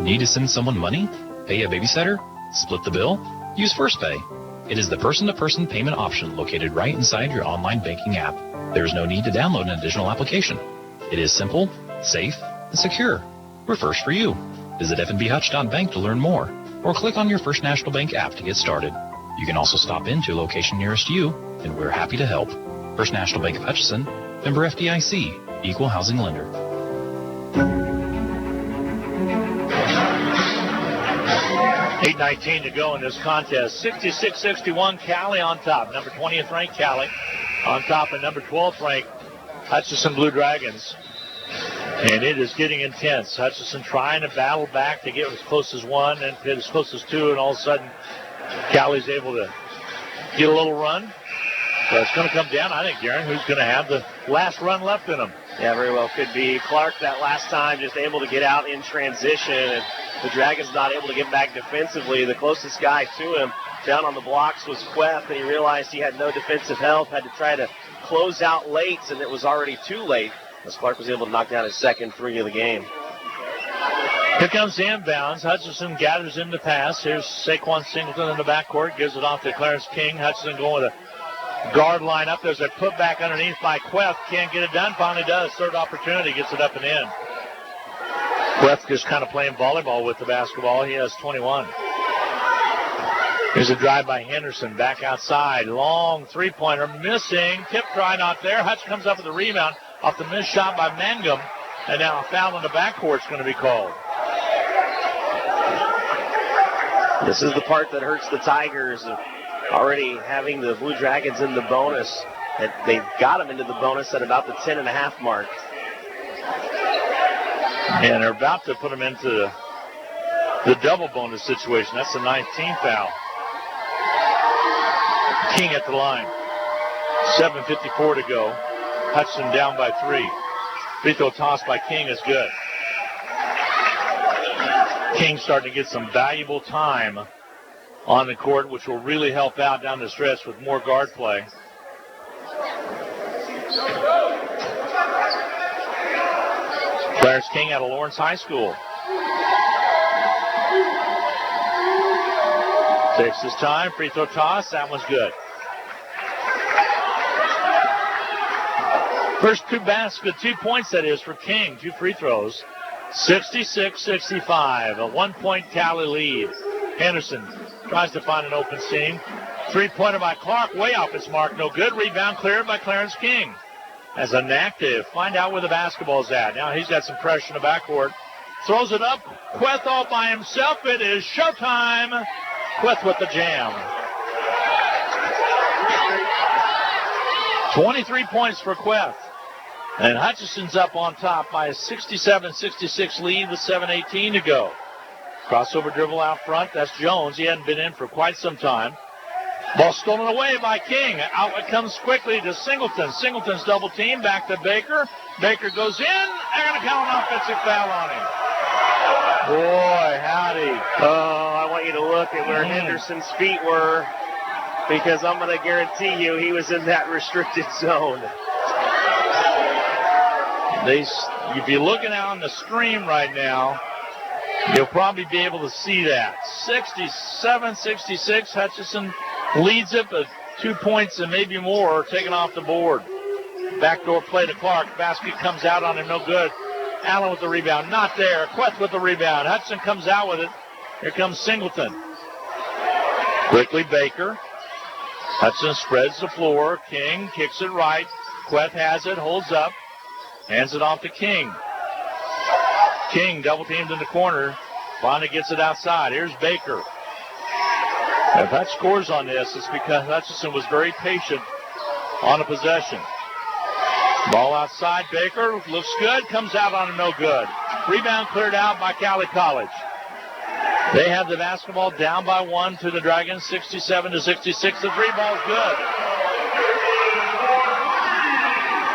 Need to send someone money? Pay a babysitter? Split the bill? Use FirstPay. It is the person-to-person payment option located right inside your online banking app. There is no need to download an additional application. It is simple, safe, and secure. We're first for you. Visit fnbhutch.bank to learn more, or click on your First National Bank app to get started. You can also stop into a location nearest you, and we're happy to help. First National Bank of Hutchinson, member FDIC, equal housing lender. $8:19 to go in this contest. 66-61, Cowley on top. Number 20th ranked Cowley on top, and number 12th ranked Hutchinson Blue Dragons. And it is getting intense. Hutchinson trying to battle back to get as close as one and get as close as two, and all of a sudden Cowley's able to get a little run. So it's going to come down, I think, Darren, who's going to have the last run left in him. Yeah, very well could be. Clark that last time just able to get out in transition, and the Dragons not able to get back defensively. The closest guy to him down on the blocks was Queth, and he realized he had no defensive help, had to try to close out late, and it was already too late as Clark was able to knock down his second three of the game. Here comes the inbounds. Hutchinson gathers in the pass. Here's Saquon Singleton in the backcourt, gives it off to Clarence King. Hutchinson going with a guard line up. There's a putback underneath by Queth. Can't get it done. Finally does. Third opportunity. Gets it up and in. Queth just kind of playing volleyball with the basketball. He has 21. Here's a drive by Henderson. Back outside. Long three-pointer. Missing. Tip try not there. Hutch comes up with a rebound off the missed shot by Mangum. And now a foul in the backcourt is going to be called. This is the part that hurts the Tigers. Already having the Blue Dragons in the bonus. They've got them into the bonus at about the 10.5 mark. And they're about to put them into the double bonus situation. That's the 19th foul. King at the line. 7:54 to go. Hutchinson down by 3. Free throw toss by King is good. King starting to get some valuable time on the court, which will really help out down the stretch with more guard play. Clarence King out of Lawrence High School. Takes his time. Free throw toss. That one's good. First 2 points, that is, for King. 2 free throws. 66-65. A 1-point Cowley lead. Henderson tries to find an open seam. 3-pointer by Clark. Way off its mark. No good. Rebound cleared by Clarence King. Has a knack to find out where the basketball's at. Now he's got some pressure in the backcourt. Throws it up. Queth all by himself. It is showtime. Queth with the jam. 23 points for Queth. And Hutchinson's up on top by a 67-66 lead with 7:18 to go. Crossover dribble out front. That's Jones. He hadn't been in for quite some time. Ball stolen away by King. Out it comes quickly to Singleton. Singleton's double team. Back to Baker. Baker goes in. They're going to count an offensive foul on him. Boy, howdy. Oh, I want you to look at where Henderson's feet were, because I'm going to guarantee you he was in that restricted zone. If you're looking out on the stream right now, you'll probably be able to see that. 67-66. Hutchinson leads it, but 2 points and maybe more taken off the board. Backdoor play to Clark. Basket comes out on him, no good. Allen with the rebound, not there. Queth with the rebound. Hutchinson comes out with it. Here comes Singleton. Quickly Baker. Hutchinson spreads the floor. King kicks it right. Queth has it, holds up. Hands it off to King. King double teamed in the corner. Finally gets it outside. Here's Baker. If Hutch scores on this, it's because Hutchinson was very patient on a possession. Ball outside. Baker looks good. Comes out on a no good. Rebound cleared out by Cowley College. They have the basketball down by 1 to the Dragons. 67-66. The 3 ball's good.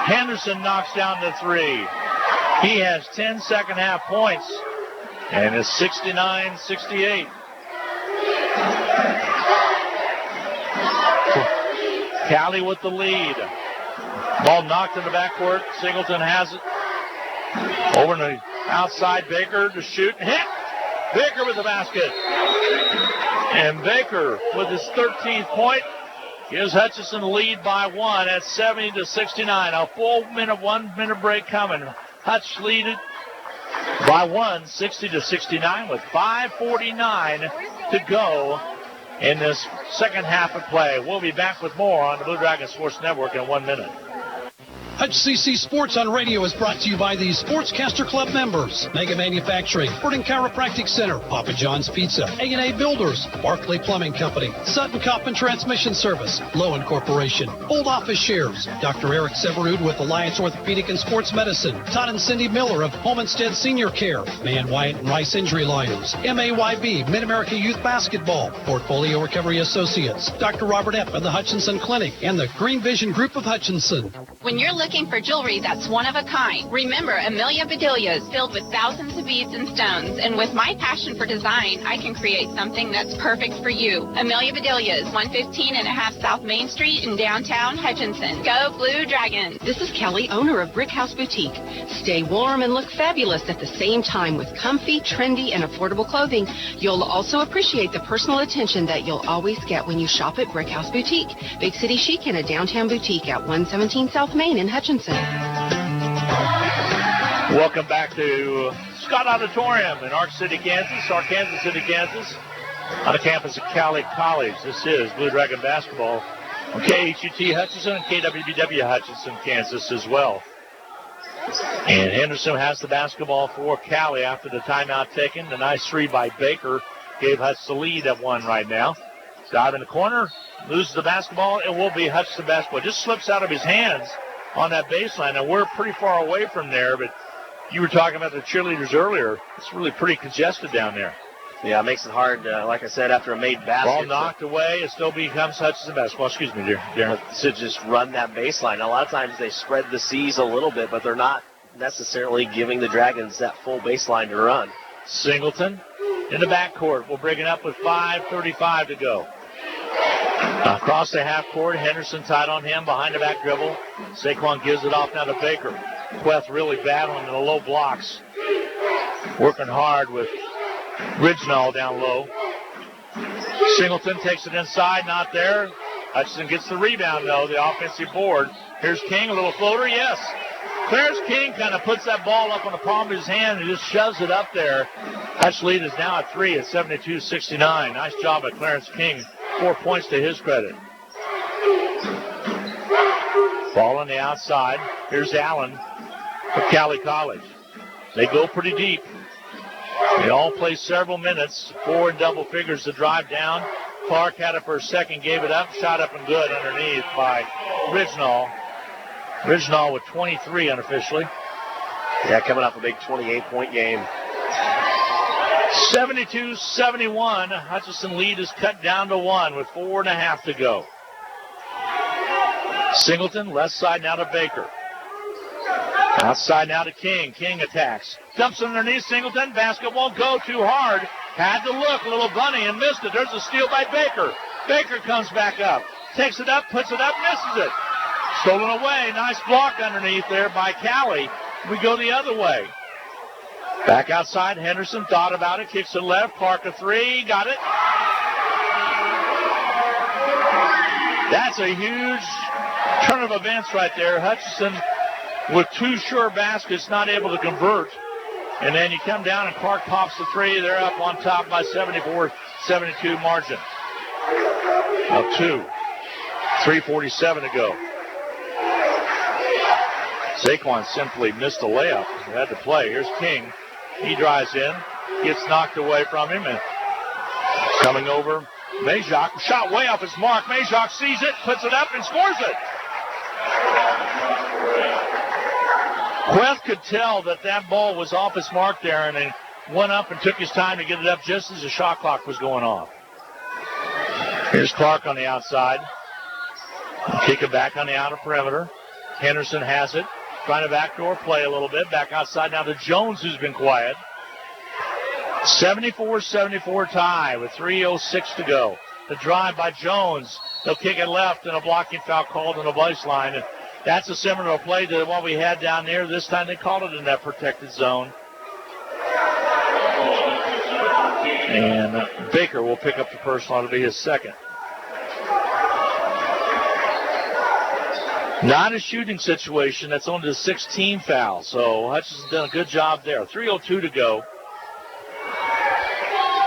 Henderson knocks down the 3. He has 10 second-half points, and it's 69-68. Cowley with the lead. Ball knocked in the backcourt. Singleton has it. Over to the outside. Baker to shoot and hit. Baker with the basket. And Baker with his 13th point gives Hutchinson the lead by 1 at 70-69. A full 1 minute break coming. Hutch lead it by 1, 60-69 with 5:49 to go in this second half of play. We'll be back with more on the Blue Dragon Sports Network in 1 minute. HCC Sports on Radio is brought to you by the Sportscaster Club members. Mega Manufacturing, Fording Chiropractic Center, Papa John's Pizza, A&A Builders, Barclay Plumbing Company, Sutton Coppin Transmission Service, Lowen Corporation, Old Office Shares, Dr. Eric Severud with Alliance Orthopedic and Sports Medicine, Todd and Cindy Miller of Homestead Senior Care, Man Wyatt and Rice Injury Lawyers, MAYB, Mid-America Youth Basketball, Portfolio Recovery Associates, Dr. Robert Epp and the Hutchinson Clinic, and the Green Vision Group of Hutchinson. When you're looking for jewelry that's one of a kind, remember Amelia Bedelia's filled with thousands of beads and stones. And with my passion for design, I can create something that's perfect for you. Amelia Bedelia's, 115.5 South Main Street in downtown Hutchinson. Go Blue Dragons. This is Kelly, owner of Brick House Boutique. Stay warm and look fabulous at the same time with comfy, trendy, and affordable clothing. You'll also appreciate the personal attention that you'll always get when you shop at Brick House Boutique. Big city chic in a downtown boutique at 117 South Main in Hutchinson. Welcome back to Scott Auditorium in Kansas City, Kansas, on the campus of Cowley College. This is Blue Dragon basketball on KHUT Hutchinson and KWBW Hutchinson, Kansas as well. And Henderson has the basketball for Cowley after the timeout taken. The nice three by Baker gave Hutch the lead at one right now. Dive in the corner, loses the basketball. It will be Hutchinson basketball. Just slips out of his hands on that baseline. And we're pretty far away from there, but you were talking about the cheerleaders earlier. It's really pretty congested down there. Yeah, it makes it hard, like I said, after a made basket. Ball knocked away. It still becomes Hutchinson basketball. Excuse me, dear. To just run that baseline. A lot of times they spread the C's a little bit, but they're not necessarily giving the Dragons that full baseline to run. Singleton in the backcourt. We'll bring it up with 5:35 to go. Across the half court, Henderson tied on him behind the back dribble. Saquon gives it off now to Baker. Queth really battling in the low blocks. Working hard with Ridgenall down low. Singleton takes it inside, not there. Hutchinson gets the rebound, though, the offensive board. Here's King, a little floater, yes. Clarence King kind of puts that ball up on the palm of his hand and just shoves it up there. Hutch lead is now at 3 at 72-69. Nice job by Clarence King. 4 points to his credit. Ball on the outside. Here's Allen for Cowley College. They go pretty deep. They all play several minutes. 4 in double figures to drive down. Clark had it for a second, gave it up, shot up and good underneath by Ridgenall. Ridgenall with 23 unofficially. Yeah, coming off a big 28-point game. 72-71. Hutchinson lead is cut down to 1 with 4.5 to go. Singleton, left side now to Baker. Outside now to King. King attacks. Dumps underneath Singleton. Basket won't go too hard. Had to look. A little bunny and missed it. There's a steal by Baker. Baker comes back up. Takes it up, puts it up, misses it. Stolen away. Nice block underneath there by Cowley. We go the other way. Back outside. Henderson thought about it. Kicks it left. Clark a three. Got it. That's a huge turn of events right there. Hutchinson with 2 sure baskets, not able to convert. And then you come down and Clark pops the three. They're up on top by 74-72 margin. Of 2. 3:47 to go. Saquon simply missed the layup. He had to play. Here's King. He drives in. Gets knocked away from him. And coming over, Majok. Shot way off his mark. Majok sees it, puts it up, and scores it. Queth could tell that that ball was off his mark there, and he went up and took his time to get it up just as the shot clock was going off. Here's Clark on the outside. Kick it back on the outer perimeter. Henderson has it. Trying to backdoor play a little bit. Back outside now to Jones, who's been quiet. 74-74 tie with 3:06 to go. The drive by Jones. They'll kick it left, and a blocking foul called on the baseline. And that's a similar play to what we had down there. This time they called it in that protected zone. And Baker will pick up the personal. It'll be his second. Not a shooting situation. That's only the 16th foul. So Hutchinson's done a good job there. 3:02 to go.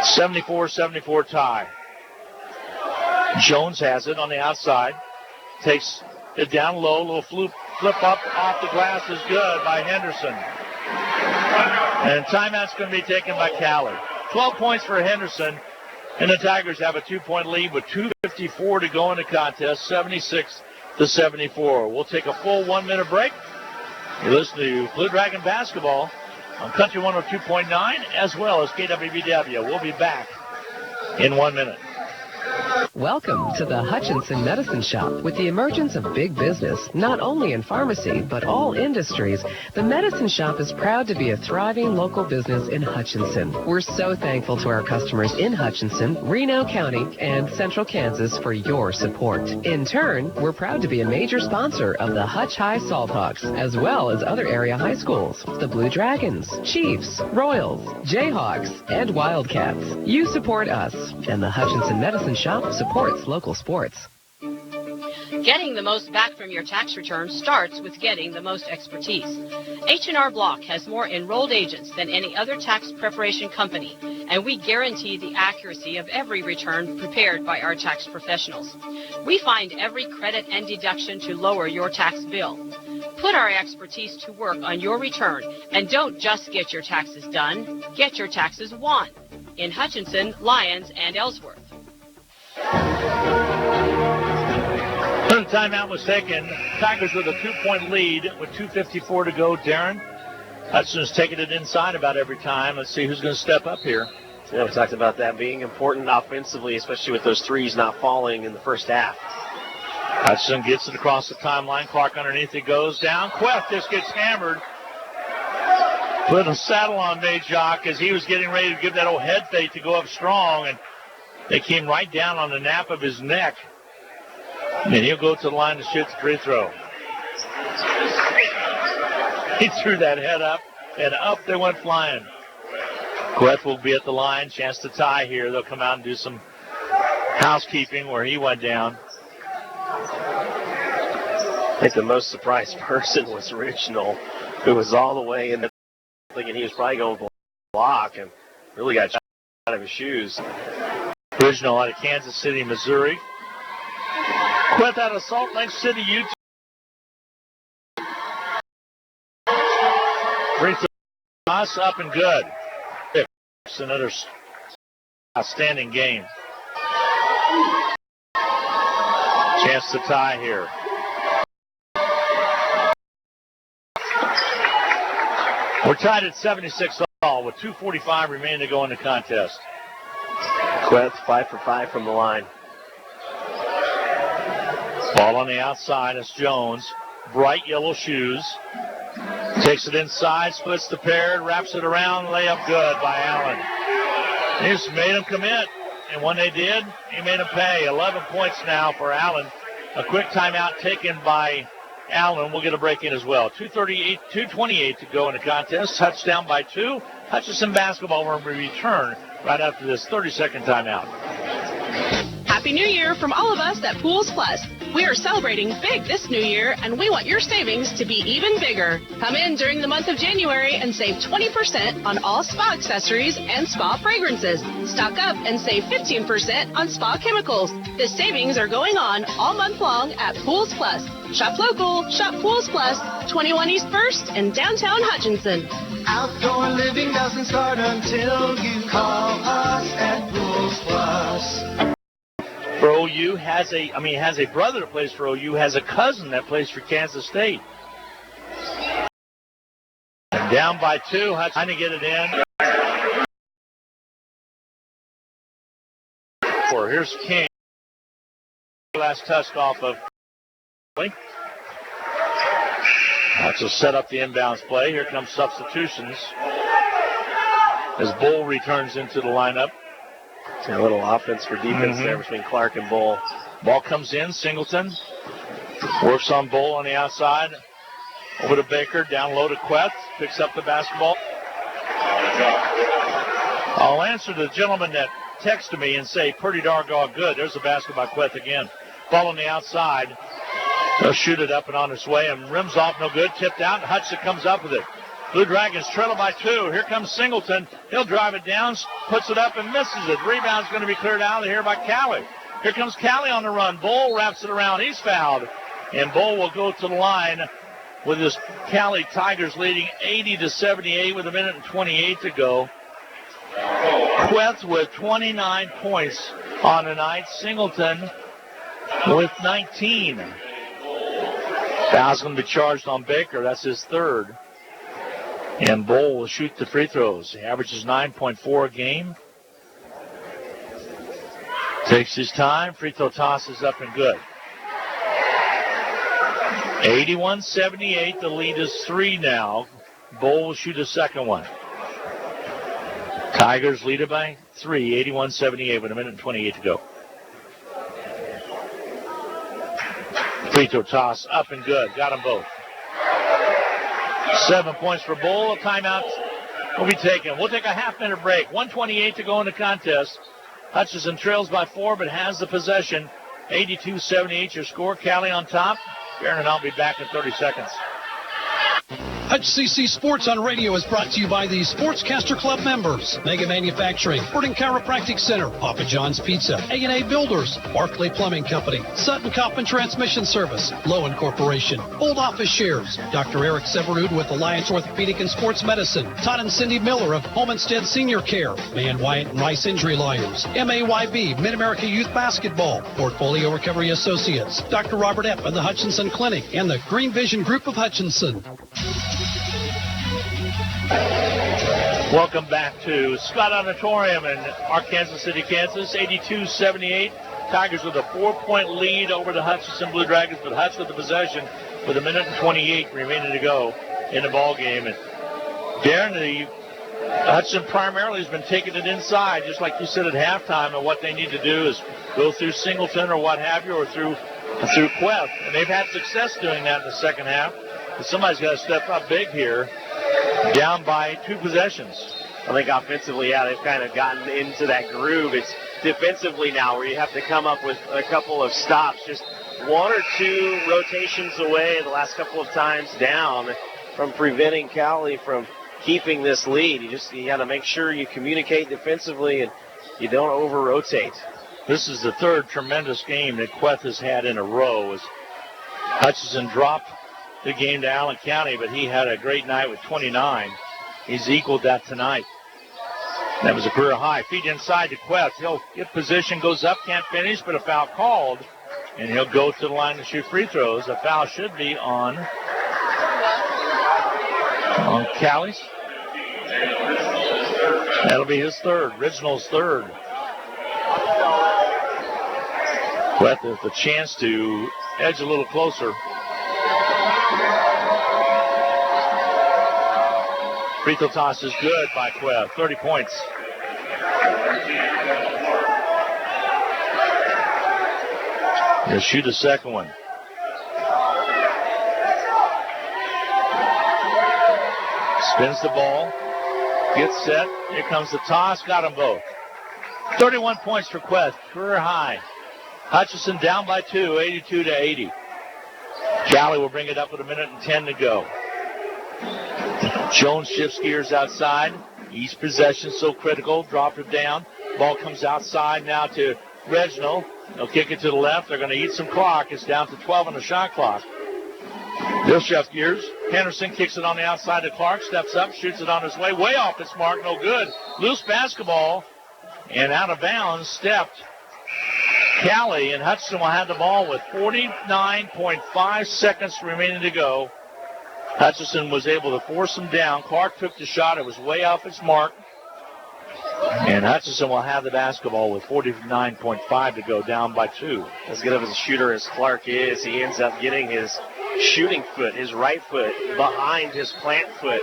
74-74 tie. Jones has it on the outside. Takes it down low. Little flip up off the glass is good by Henderson. And timeout's going to be taken by Cowley. 12 points for Henderson, and the Tigers have a 2-point lead with 2:54 to go in the contest, 76-74. We'll take a full 1-minute break. You listen to Blue Dragon basketball on Country 102.9 as well as KWBW. We'll be back in 1 minute. Welcome to the Hutchinson Medicine Shop. With the emergence of big business, not only in pharmacy, but all industries, the Medicine Shop is proud to be a thriving local business in Hutchinson. We're so thankful to our customers in Hutchinson, Reno County, and Central Kansas for your support. In turn, we're proud to be a major sponsor of the Hutch High Salthawks, as well as other area high schools, the Blue Dragons, Chiefs, Royals, Jayhawks, and Wildcats. You support us, and the Hutchinson Medicine Shop supports local sports. Getting the most back from your tax return starts with getting the most expertise. H&R Block has more enrolled agents than any other tax preparation company, and we guarantee the accuracy of every return prepared by our tax professionals. We find every credit and deduction to lower your tax bill. Put our expertise to work on your return, and don't just get your taxes done, get your taxes won. In Hutchinson, Lyons, and Ellsworth. Timeout was taken. Tigers with a 2-point lead with 2:54 to go. Darren Hudson's taking it inside about every time. Let's see who's going to step up here. Yeah, we talked about that being important offensively, especially with those threes not falling in the first half. Hudson gets it across the timeline. Clark underneath it goes down. Queft just gets hammered. Put a saddle on Majok as he was getting ready to give that old head fake to go up strong, and they came right down on the nape of his neck. And he'll go to the line to shoot the free throw. He threw that head up, and up they went flying. Queth will be at the line. Chance to tie here. They'll come out and do some housekeeping where he went down. I think the most surprised person was Original, who was all the way in the thinking he was probably going to block and really got shot out of his shoes. Original out of Kansas City, Missouri. Queth out of Salt Lake City, Utah. Free throw up and good. It's another outstanding game. Chance to tie here. We're tied at 76 all with 2:45 remaining to go in the contest. Queth 5 for 5 from the line. Ball on the outside. It's Jones. Bright yellow shoes. Takes it inside, splits the pair, wraps it around, layup good by Allen. He just made him commit, and when they did, he made him pay. 11 points now for Allen. A quick timeout taken by Allen. We'll get a break in as well. 2:28 to go in the contest. Touchdown by 2. Hutchinson basketball will return right after this 30-second timeout. Happy New Year from all of us at Pools Plus. We are celebrating big this new year, and we want your savings to be even bigger. Come in during the month of January and save 20% on all spa accessories and spa fragrances. Stock up and save 15% on spa chemicals. The savings are going on all month long at Pools Plus. Shop local, shop Pools Plus, 21 East 1st in downtown Hutchinson. Outdoor living doesn't start until you call us at Pools Plus. For OU has a brother that plays for OU, has a cousin that plays for Kansas State. And down by 2, trying to get it in. Here's King. Last touch off of. That's to set up the inbounds play. Here comes substitutions as Bull returns into the lineup. A little offense for defense there between Clark and Bull. Ball comes in. Singleton works on Bull on the outside. Over to Baker. Down low to Queth. Picks up the basketball. I'll answer the gentleman that texted me and say, pretty doggone good. There's a basket by Queth again. Ball on the outside. They'll shoot it up and on its way. And rims off no good. Tipped out. And Hudson comes up with it. Blue Dragons trail by 2. Here comes Singleton. He'll drive it down, puts it up, and misses it. Rebound's going to be cleared out of here by Cowley. Here comes Cowley on the run. Bull wraps it around. He's fouled. And Bull will go to the line with this Cowley Tigers leading 80-78 with 1:28 to go. Queth with 29 points on the night. Singleton with 19. Foul's going to be charged on Baker. That's his third. And Bowl will shoot the free throws. He averages 9.4 a game. Takes his time. Free throw toss is up and good. 81-78. The lead is 3 now. Bowl will shoot a second one. Tigers lead it by 3, 81-78 with 1:28 to go. Free throw toss up and good. Got them both. 7 points for Bowl. A timeout will be taken. We'll take a half-minute break. 1:28 to go in the contest. Hutchinson trails by 4 but has the possession. 82-78 your score. Cowley on top. Aaron and I'll be back in 30 seconds. HCC Sports on Radio is brought to you by the Sportscaster Club members. Mega Manufacturing, Fording Chiropractic Center, Papa John's Pizza, A&A Builders, Barclay Plumbing Company, Sutton Coffin Transmission Service, Lowen Corporation, Old Office Shares, Dr. Eric Severud with Alliance Orthopedic and Sports Medicine, Todd and Cindy Miller of Homestead Senior Care, Man Wyatt and Rice Injury Lawyers, MAYB, Mid-America Youth Basketball, Portfolio Recovery Associates, Dr. Robert Epp and the Hutchinson Clinic, and the Green Vision Group of Hutchinson. Welcome back to Scott Auditorium in Arkansas City, Kansas. 82-78. Tigers with a 4-point lead over the Hutchinson Blue Dragons, but Hutch with the possession with 1:28 remaining to go in the ball game. And Darren, the Hutchinson primarily has been taking it inside, just like you said at halftime. And what they need to do is go through Singleton or what have you, or through Queth. And they've had success doing that in the second half. But somebody's got to step up big here. Down by 2 possessions. I think offensively, yeah, they've kind of gotten into that groove. It's defensively now where you have to come up with a couple of stops, just 1 or 2 rotations away the last couple of times down from preventing Cowley from keeping this lead. You got to make sure you communicate defensively and you don't over-rotate. This is the third tremendous game that Queth has had in a row as Hutchinson dropped the game to Allen County, but he had a great night with 29. He's equaled that tonight. That was a career high. Feed inside to Queth. He'll get position, goes up, can't finish, but a foul called, and he'll go to the line to shoot free throws. A foul should be on Cowley. That'll be his third, Reginald's third. Queth has the chance to edge a little closer. Free throw toss is good by Queth. 30 points. He'll shoot a second one. Spins the ball. Gets set. Here comes the toss. Got them both. 31 points for Queth. Career high. Hutchinson down by 2, 82-80. Cowley will bring it up with 1:10 to go. Jones shifts gears outside. East possession so critical. Dropped it down. Ball comes outside now to Reginald. They'll kick it to the left. They're going to eat some clock. It's down to 12 on the shot clock. They'll shift gears. Henderson kicks it on the outside to Clark. Steps up, shoots it on his way. Way off its mark. No good. Loose basketball. And out of bounds. Stepped Cowley, and Hutchinson will have the ball with 49.5 seconds remaining to go. Hutchinson was able to force him down. Clark took the shot. It was way off its mark. And Hutchinson will have the basketball with 49.5 to go, down by 2. As good of a shooter as Clark is, he ends up getting his shooting foot, his right foot, behind his plant foot.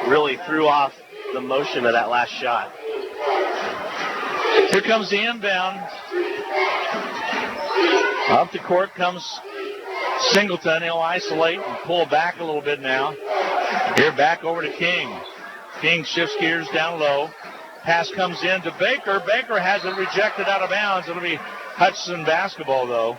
Really threw off the motion of that last shot. Here comes the inbound. Up the court comes Singleton. He'll isolate and pull back a little bit now. Here back over to King. King shifts gears down low. Pass comes in to Baker. Baker has it rejected out of bounds. It'll be Hutchinson basketball, though.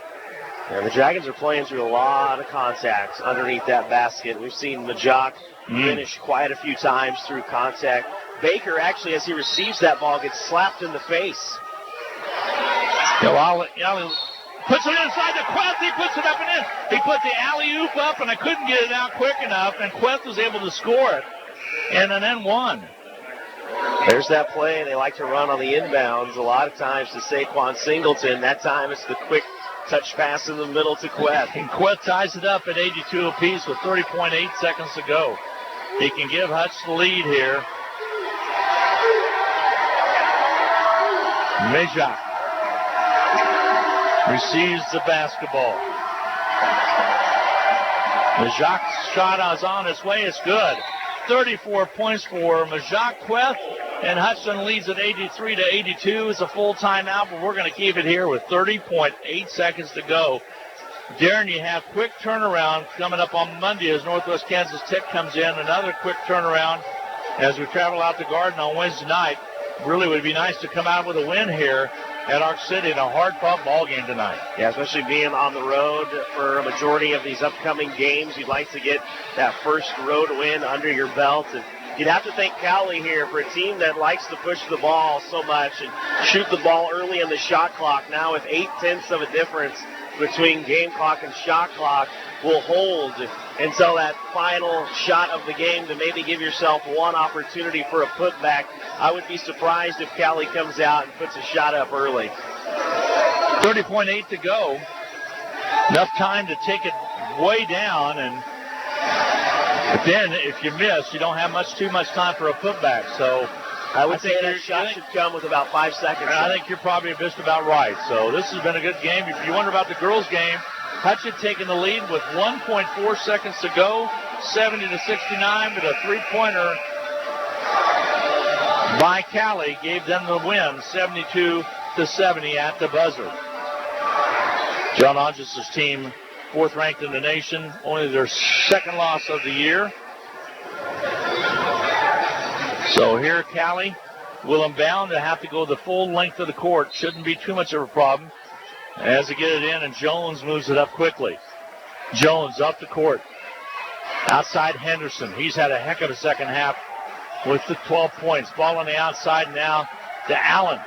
Yeah, the Dragons are playing through a lot of contacts underneath that basket. We've seen Majok finish quite a few times through contact. Baker, actually, as he receives that ball, gets slapped in the face. Yali Puts it inside to Quest. He puts it up and in. He put the alley-oop up, and I couldn't get it out quick enough, and Quest was able to score it. And an N1. There's that play they like to run on the inbounds a lot of times to Saquon Singleton. That time it's the quick touch pass in the middle to Quest. And Quest ties it up at 82 apiece with 30.8 seconds to go. He can give Hutch the lead here. Majak receives the basketball. Majak's shot is on its way. It's good. 34 points for Majak. Quest, and Hutchinson leads at 83 to 82. It's a full timeout, but we're going to keep it here with 30.8 seconds to go. Darren, you have quick turnaround coming up on Monday as Northwest Kansas Tech comes in. Another quick turnaround as we travel out to Garden on Wednesday night. Really would be nice to come out with a win here at Arc City in a hard-fought ball game tonight. Yeah, especially being on the road for a majority of these upcoming games. You'd like to get that first road win under your belt. And you'd have to thank Cowley here for a team that likes to push the ball so much and shoot the ball early in the shot clock. Now with 0.8 of a difference between game clock and shot clock, will hold until that final shot of the game to maybe give yourself one opportunity for a putback. I would be surprised if Cowley comes out and puts a shot up early. 30.8 to go. Enough time to take it way down, and then if you miss, you don't have too much time for a putback. So I would say that shot should come with about 5 seconds. I think you're probably just about right. So this has been a good game. If you wonder about the girls' game, Hutchinson taking the lead with 1.4 seconds to go, 70 to 69, but a three-pointer by Cowley gave them the win, 72 to 70 at the buzzer. John Hodges' team, fourth ranked in the nation, only their second loss of the year. So here Cowley will inbound to have to go the full length of the court. Shouldn't be too much of a problem as they get it in, and Jones moves it up quickly. Jones up the court. Outside Henderson. He's had a heck of a second half with the 12 points. Ball on the outside now to Allen.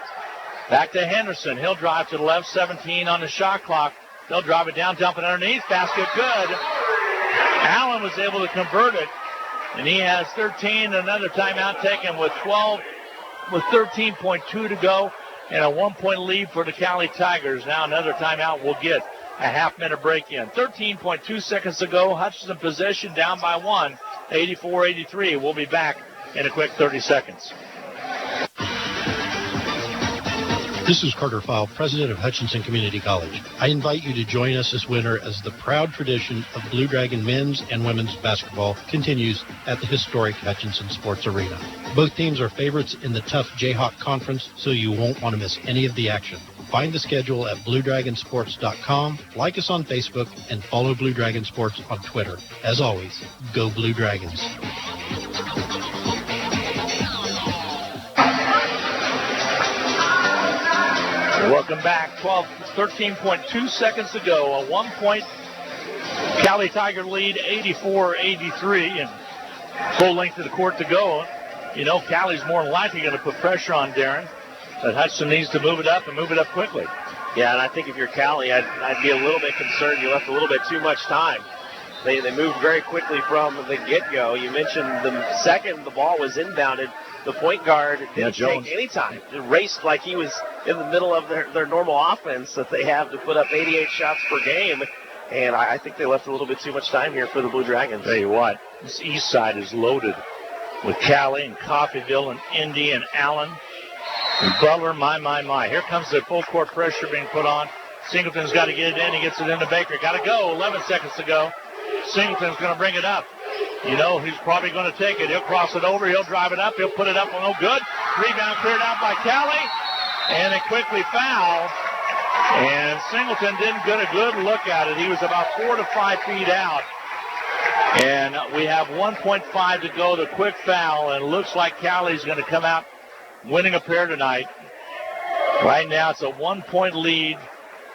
Back to Henderson. He'll drive to the left, 17 on the shot clock. They'll drive it down, dump it underneath. Basket good. Allen was able to convert it, and he has 13. Another timeout taken with 13.2 to go, and a 1-point lead for the Cowley Tigers. Now another timeout will get a half-minute break in. 13.2 seconds to go. Hutchinson possession down by 1, 84-83. We'll be back in a quick 30 seconds. This is Carter File, president of Hutchinson Community College. I invite you to join us this winter as the proud tradition of Blue Dragon men's and women's basketball continues at the historic Hutchinson Sports Arena. Both teams are favorites in the tough Jayhawk Conference, so you won't want to miss any of the action. Find the schedule at BlueDragonSports.com, like us on Facebook, and follow Blue Dragon Sports on Twitter. As always, go Blue Dragons. Welcome back. 13.2 seconds to go. A 1-point Cowley Tiger lead, 84-83, and full length of the court to go. You know, Cowley's more than likely going to put pressure on Darren, but Hutchinson needs to move it up and move it up quickly. Yeah, and I think if you're Cowley, I'd be a little bit concerned you left a little bit too much time. They moved very quickly from the get-go. You mentioned the second the ball was inbounded, the point guard didn't take any time. It raced like he was in the middle of their normal offense that they have to put up 88 shots per game. And I think they left a little bit too much time here for the Blue Dragons. Tell you what, this east side is loaded with Cowley and Coffeyville and Indy and Allen and Butler. My. Here comes the full court pressure being put on. Singleton's got to get it in. He gets it into Baker. Got to go. 11 seconds to go. Singleton's going to bring it up. You know, he's probably going to take it. He'll cross it over. He'll drive it up. He'll put it up. No good. Rebound cleared out by Cowley. And they quickly foul. And Singleton didn't get a good look at it. He was about 4 to 5 feet out. And we have 1.5 to go. The quick foul. And it looks like Cowley's going to come out winning a pair tonight. Right now it's a 1-point lead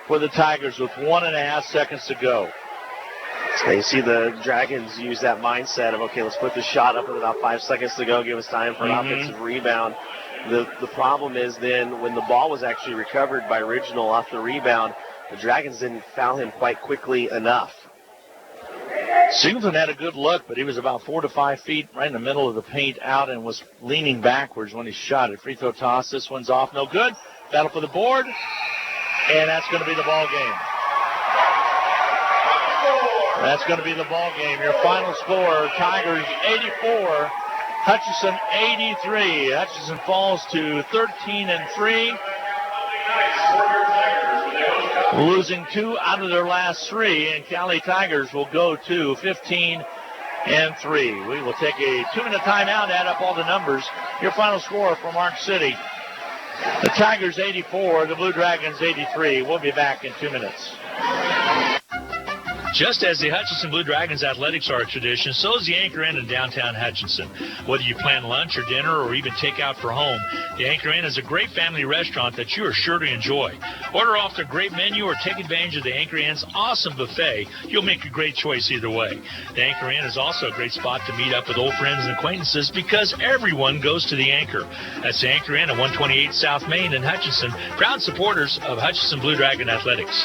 for the Tigers with 1.5 seconds to go. So you see the Dragons use that mindset of, okay, let's put the shot up with about 5 seconds to go, give us time for an offensive rebound. The problem is then when the ball was actually recovered by Original off the rebound, the Dragons didn't foul him quite quickly enough. Singleton had a good look, but he was about 4 to 5 feet right in the middle of the paint out and was leaning backwards when he shot it. Free throw toss. This one's off. No good. Battle for the board. And that's going to be the ball game. That's going to be the ball game. Your final score, Tigers 84, Hutchinson 83. Hutchinson falls to 13-3. Losing 2 out of their last 3, and Cowley Tigers will go to 15-3. We will take a 2-minute timeout, add up all the numbers. Your final score from Ark City. The Tigers 84, the Blue Dragons 83. We'll be back in 2 minutes. Just as the Hutchinson Blue Dragons athletics are a tradition, so is the Anchor Inn in downtown Hutchinson. Whether you plan lunch or dinner or even take out for home, the Anchor Inn is a great family restaurant that you are sure to enjoy. Order off their great menu or take advantage of the Anchor Inn's awesome buffet. You'll make a great choice either way. The Anchor Inn is also a great spot to meet up with old friends and acquaintances because everyone goes to the Anchor. That's the Anchor Inn at 128 South Main in Hutchinson, proud supporters of Hutchinson Blue Dragon Athletics.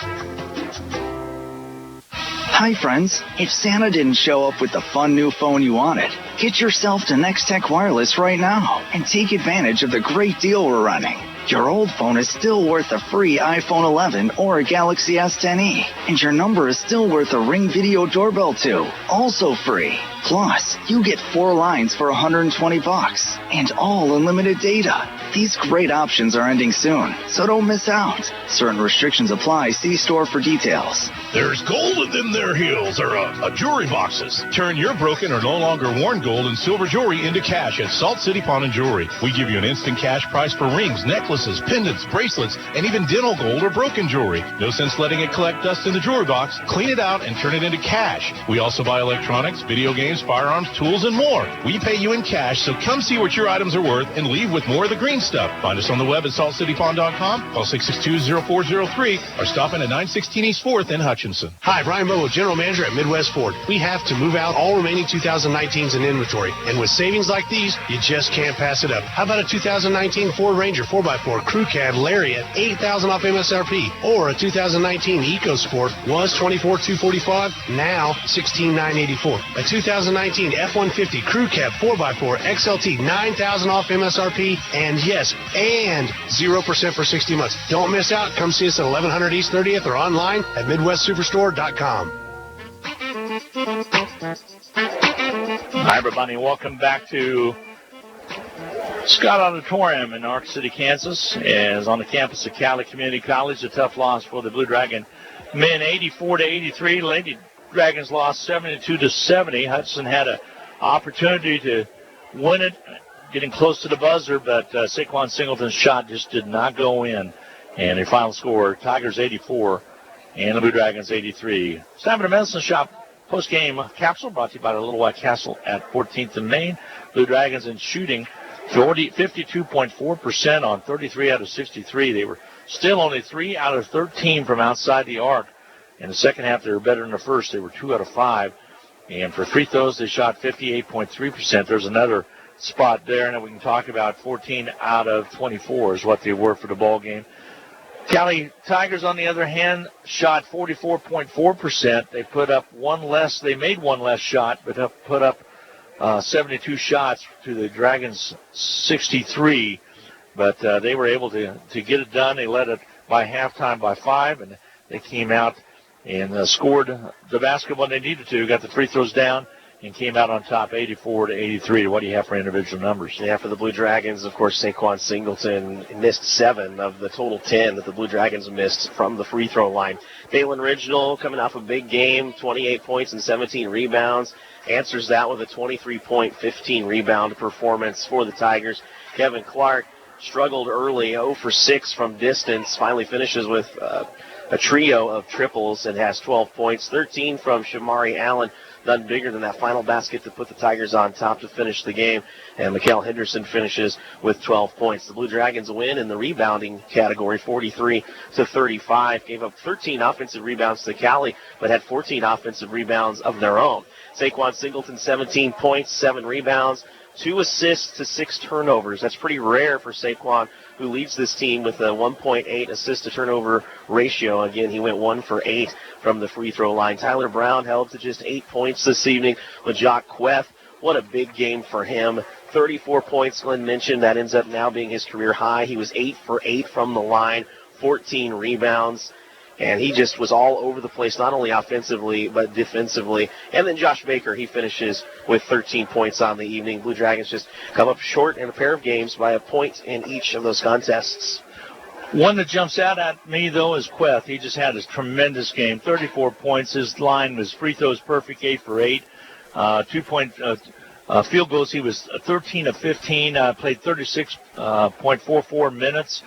Hi, friends. If Santa didn't show up with the fun new phone you wanted, get yourself to Next Tech Wireless right now and take advantage of the great deal we're running. Your old phone is still worth a free iPhone 11 or a Galaxy S10e, and your number is still worth a Ring Video Doorbell too, also free. Plus, you get 4 lines for $120 and all unlimited data. These great options are ending soon, so don't miss out. Certain restrictions apply. See store for details. There's gold in them there heels, or jewelry boxes. Turn your broken or no longer worn gold and silver jewelry into cash at Salt City Pawn and Jewelry. We give you an instant cash price for rings, necklaces, pendants, bracelets, and even dental gold or broken jewelry. No sense letting it collect dust in the jewelry box. Clean it out and turn it into cash. We also buy electronics, video games, firearms, tools, and more. We pay you in cash, so come see what your items are worth and leave with more of the green stuff. Find us on the web at saltcitypawn.com, call 662-0403, or stop in at 916 East 4th in Hutchinson. Hi, Brian Bobo, General Manager at Midwest Ford. We have to move out all remaining 2019s in inventory, and with savings like these, you just can't pass it up. How about a 2019 Ford Ranger 4x4 Crew Cab Lariat, $8,000 off MSRP, or a 2019 EcoSport was $24,245, now $16,984. A 2019 F-150 Crew Cab 4x4 XLT, $9,000 off MSRP, and yes, and 0% for 60 months. Don't miss out. Come see us at 1100 East 30th or online at MidwestSuperstore.com. Hi, everybody. Welcome back to Scott Auditorium in Ark City, Kansas. As on the campus of Cowley Community College, a tough loss for the Blue Dragon men, 84-83. Lady Dragons lost 72-70. Hudson had an opportunity to win it, getting close to the buzzer, but Saquon Singleton's shot just did not go in. And their final score, Tigers 84 and the Blue Dragons 83. It's time for the Medicine Shop post-game capsule brought to you by the Little White Castle at 14th and Main. Blue Dragons in shooting 52.4% on 33 out of 63. They were still only 3 out of 13 from outside the arc. In the second half, they were better than the first. They were 2 out of 5. And for free throws, they shot 58.3%. There's another spot there, and we can talk about 14 out of 24 is what they were for the ball game. Cowley Tigers, on the other hand, shot 44.4%. They put up one less. They made one less shot, but put up 72 shots to the Dragons 63. But they were able to get it done. They led it by halftime by 5, and they came out and scored the basketball they needed to, got the free throws down, and came out on top 84-83. What do you have for individual numbers? Yeah, for the Blue Dragons, of course, Saquon Singleton missed 7 of the total 10 that the Blue Dragons missed from the free throw line. Dalen Ridgel, coming off a big game, 28 points and 17 rebounds, answers that with a 23-point, 15 rebound performance for the Tigers. Kevin Clark struggled early, 0 for 6 from distance, finally finishes with a trio of triples and has 12 points, 13 from Shamari Allen. None bigger than that final basket to put the Tigers on top to finish the game. And Mikael Henderson finishes with 12 points. The Blue Dragons win in the rebounding category, 43-35. Gave up 13 offensive rebounds to Cowley, but had 14 offensive rebounds of their own. Saquon Singleton, 17 points, 7 rebounds. 2 assists to 6 turnovers. That's pretty rare for Saquon, who leads this team with a 1.8 assist to turnover ratio. Again, he went 1 for 8 from the free throw line. Tyler Brown held to just 8 points this evening. LaJock Queth, what a big game for him. 34 points, Glenn mentioned. That ends up now being his career high. He was 8 for 8 from the line, 14 rebounds. And he just was all over the place, not only offensively, but defensively. And then Josh Baker, he finishes with 13 points on the evening. Blue Dragons just come up short in a pair of games by a point in each of those contests. One that jumps out at me, though, is Queth. He just had a tremendous game, 34 points. His line was free throws perfect, 8 for 8. 2-point field goals, he was 13 of 15, played 36.44 minutes.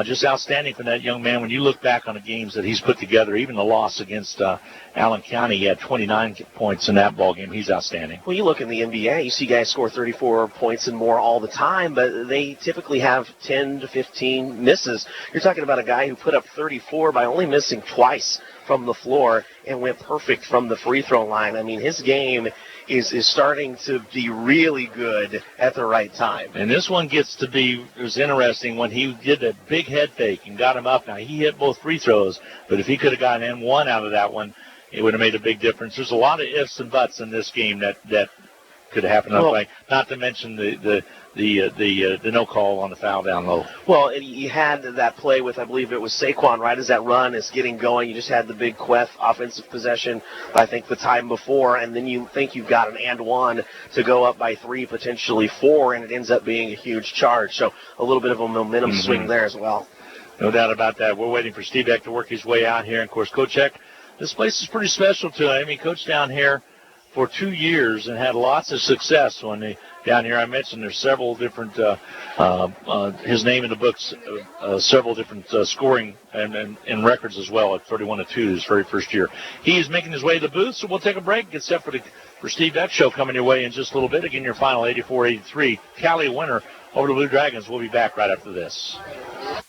Just outstanding for that young man. When you look back on the games that he's put together, even the loss against Allen County, he had 29 points in that ball game. He's outstanding. Well, you look in the NBA, you see guys score 34 points and more all the time, but they typically have 10 to 15 misses. You're talking about a guy who put up 34 by only missing twice from the floor and went perfect from the free throw line. I mean, his game is starting to be really good at the right time. And this one gets to be, it was interesting when he did a big head fake and got him up. Now, he hit both free throws, but if he could have gotten in one out of that one, it would have made a big difference. There's a lot of ifs and buts in this game that could have happened that way, not to mention the no call on the foul down low. Well, you had that play with, I believe it was Saquon, right as that run is getting going. You just had the big Queth offensive possession, I think, the time before, and then you think you've got an and one to go up by 3, potentially 4, and it ends up being a huge charge. So a little bit of a momentum swing there as well. No doubt about that. We're waiting for Steve Eck to work his way out here. And, of course, Coach Eck, this place is pretty special to him. He coached down here for 2 years and had lots of success down here. I mentioned there's several different, his name in the books, several different scoring and records as well at 31-2 his very first year. He is making his way to the booth, so we'll take a break. Get set for Steve Eck show coming your way in just a little bit. Again, your final 84-83. Cowley winner over the Blue Dragons. We'll be back right after this.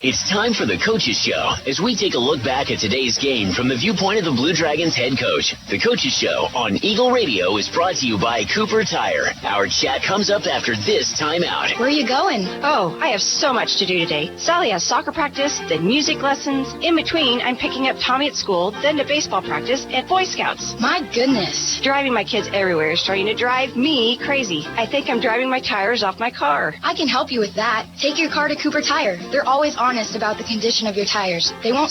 It's time for the Coaches Show as we take a look back at today's game from the viewpoint of the Blue Dragons head coach. The Coaches Show on Eagle Radio is brought to you by Cooper Tire. Our chat comes up after this timeout. Where are you going? Oh, I have so much to do today. Sally has soccer practice, then music lessons. In between, I'm picking up Tommy at school, then to baseball practice at Boy Scouts. My goodness. Driving my kids everywhere is starting to drive me crazy. I think I'm driving my tires off my car. I can help you with that. Take your car to Cooper Tire. They're always honest about the condition of your tires. They won't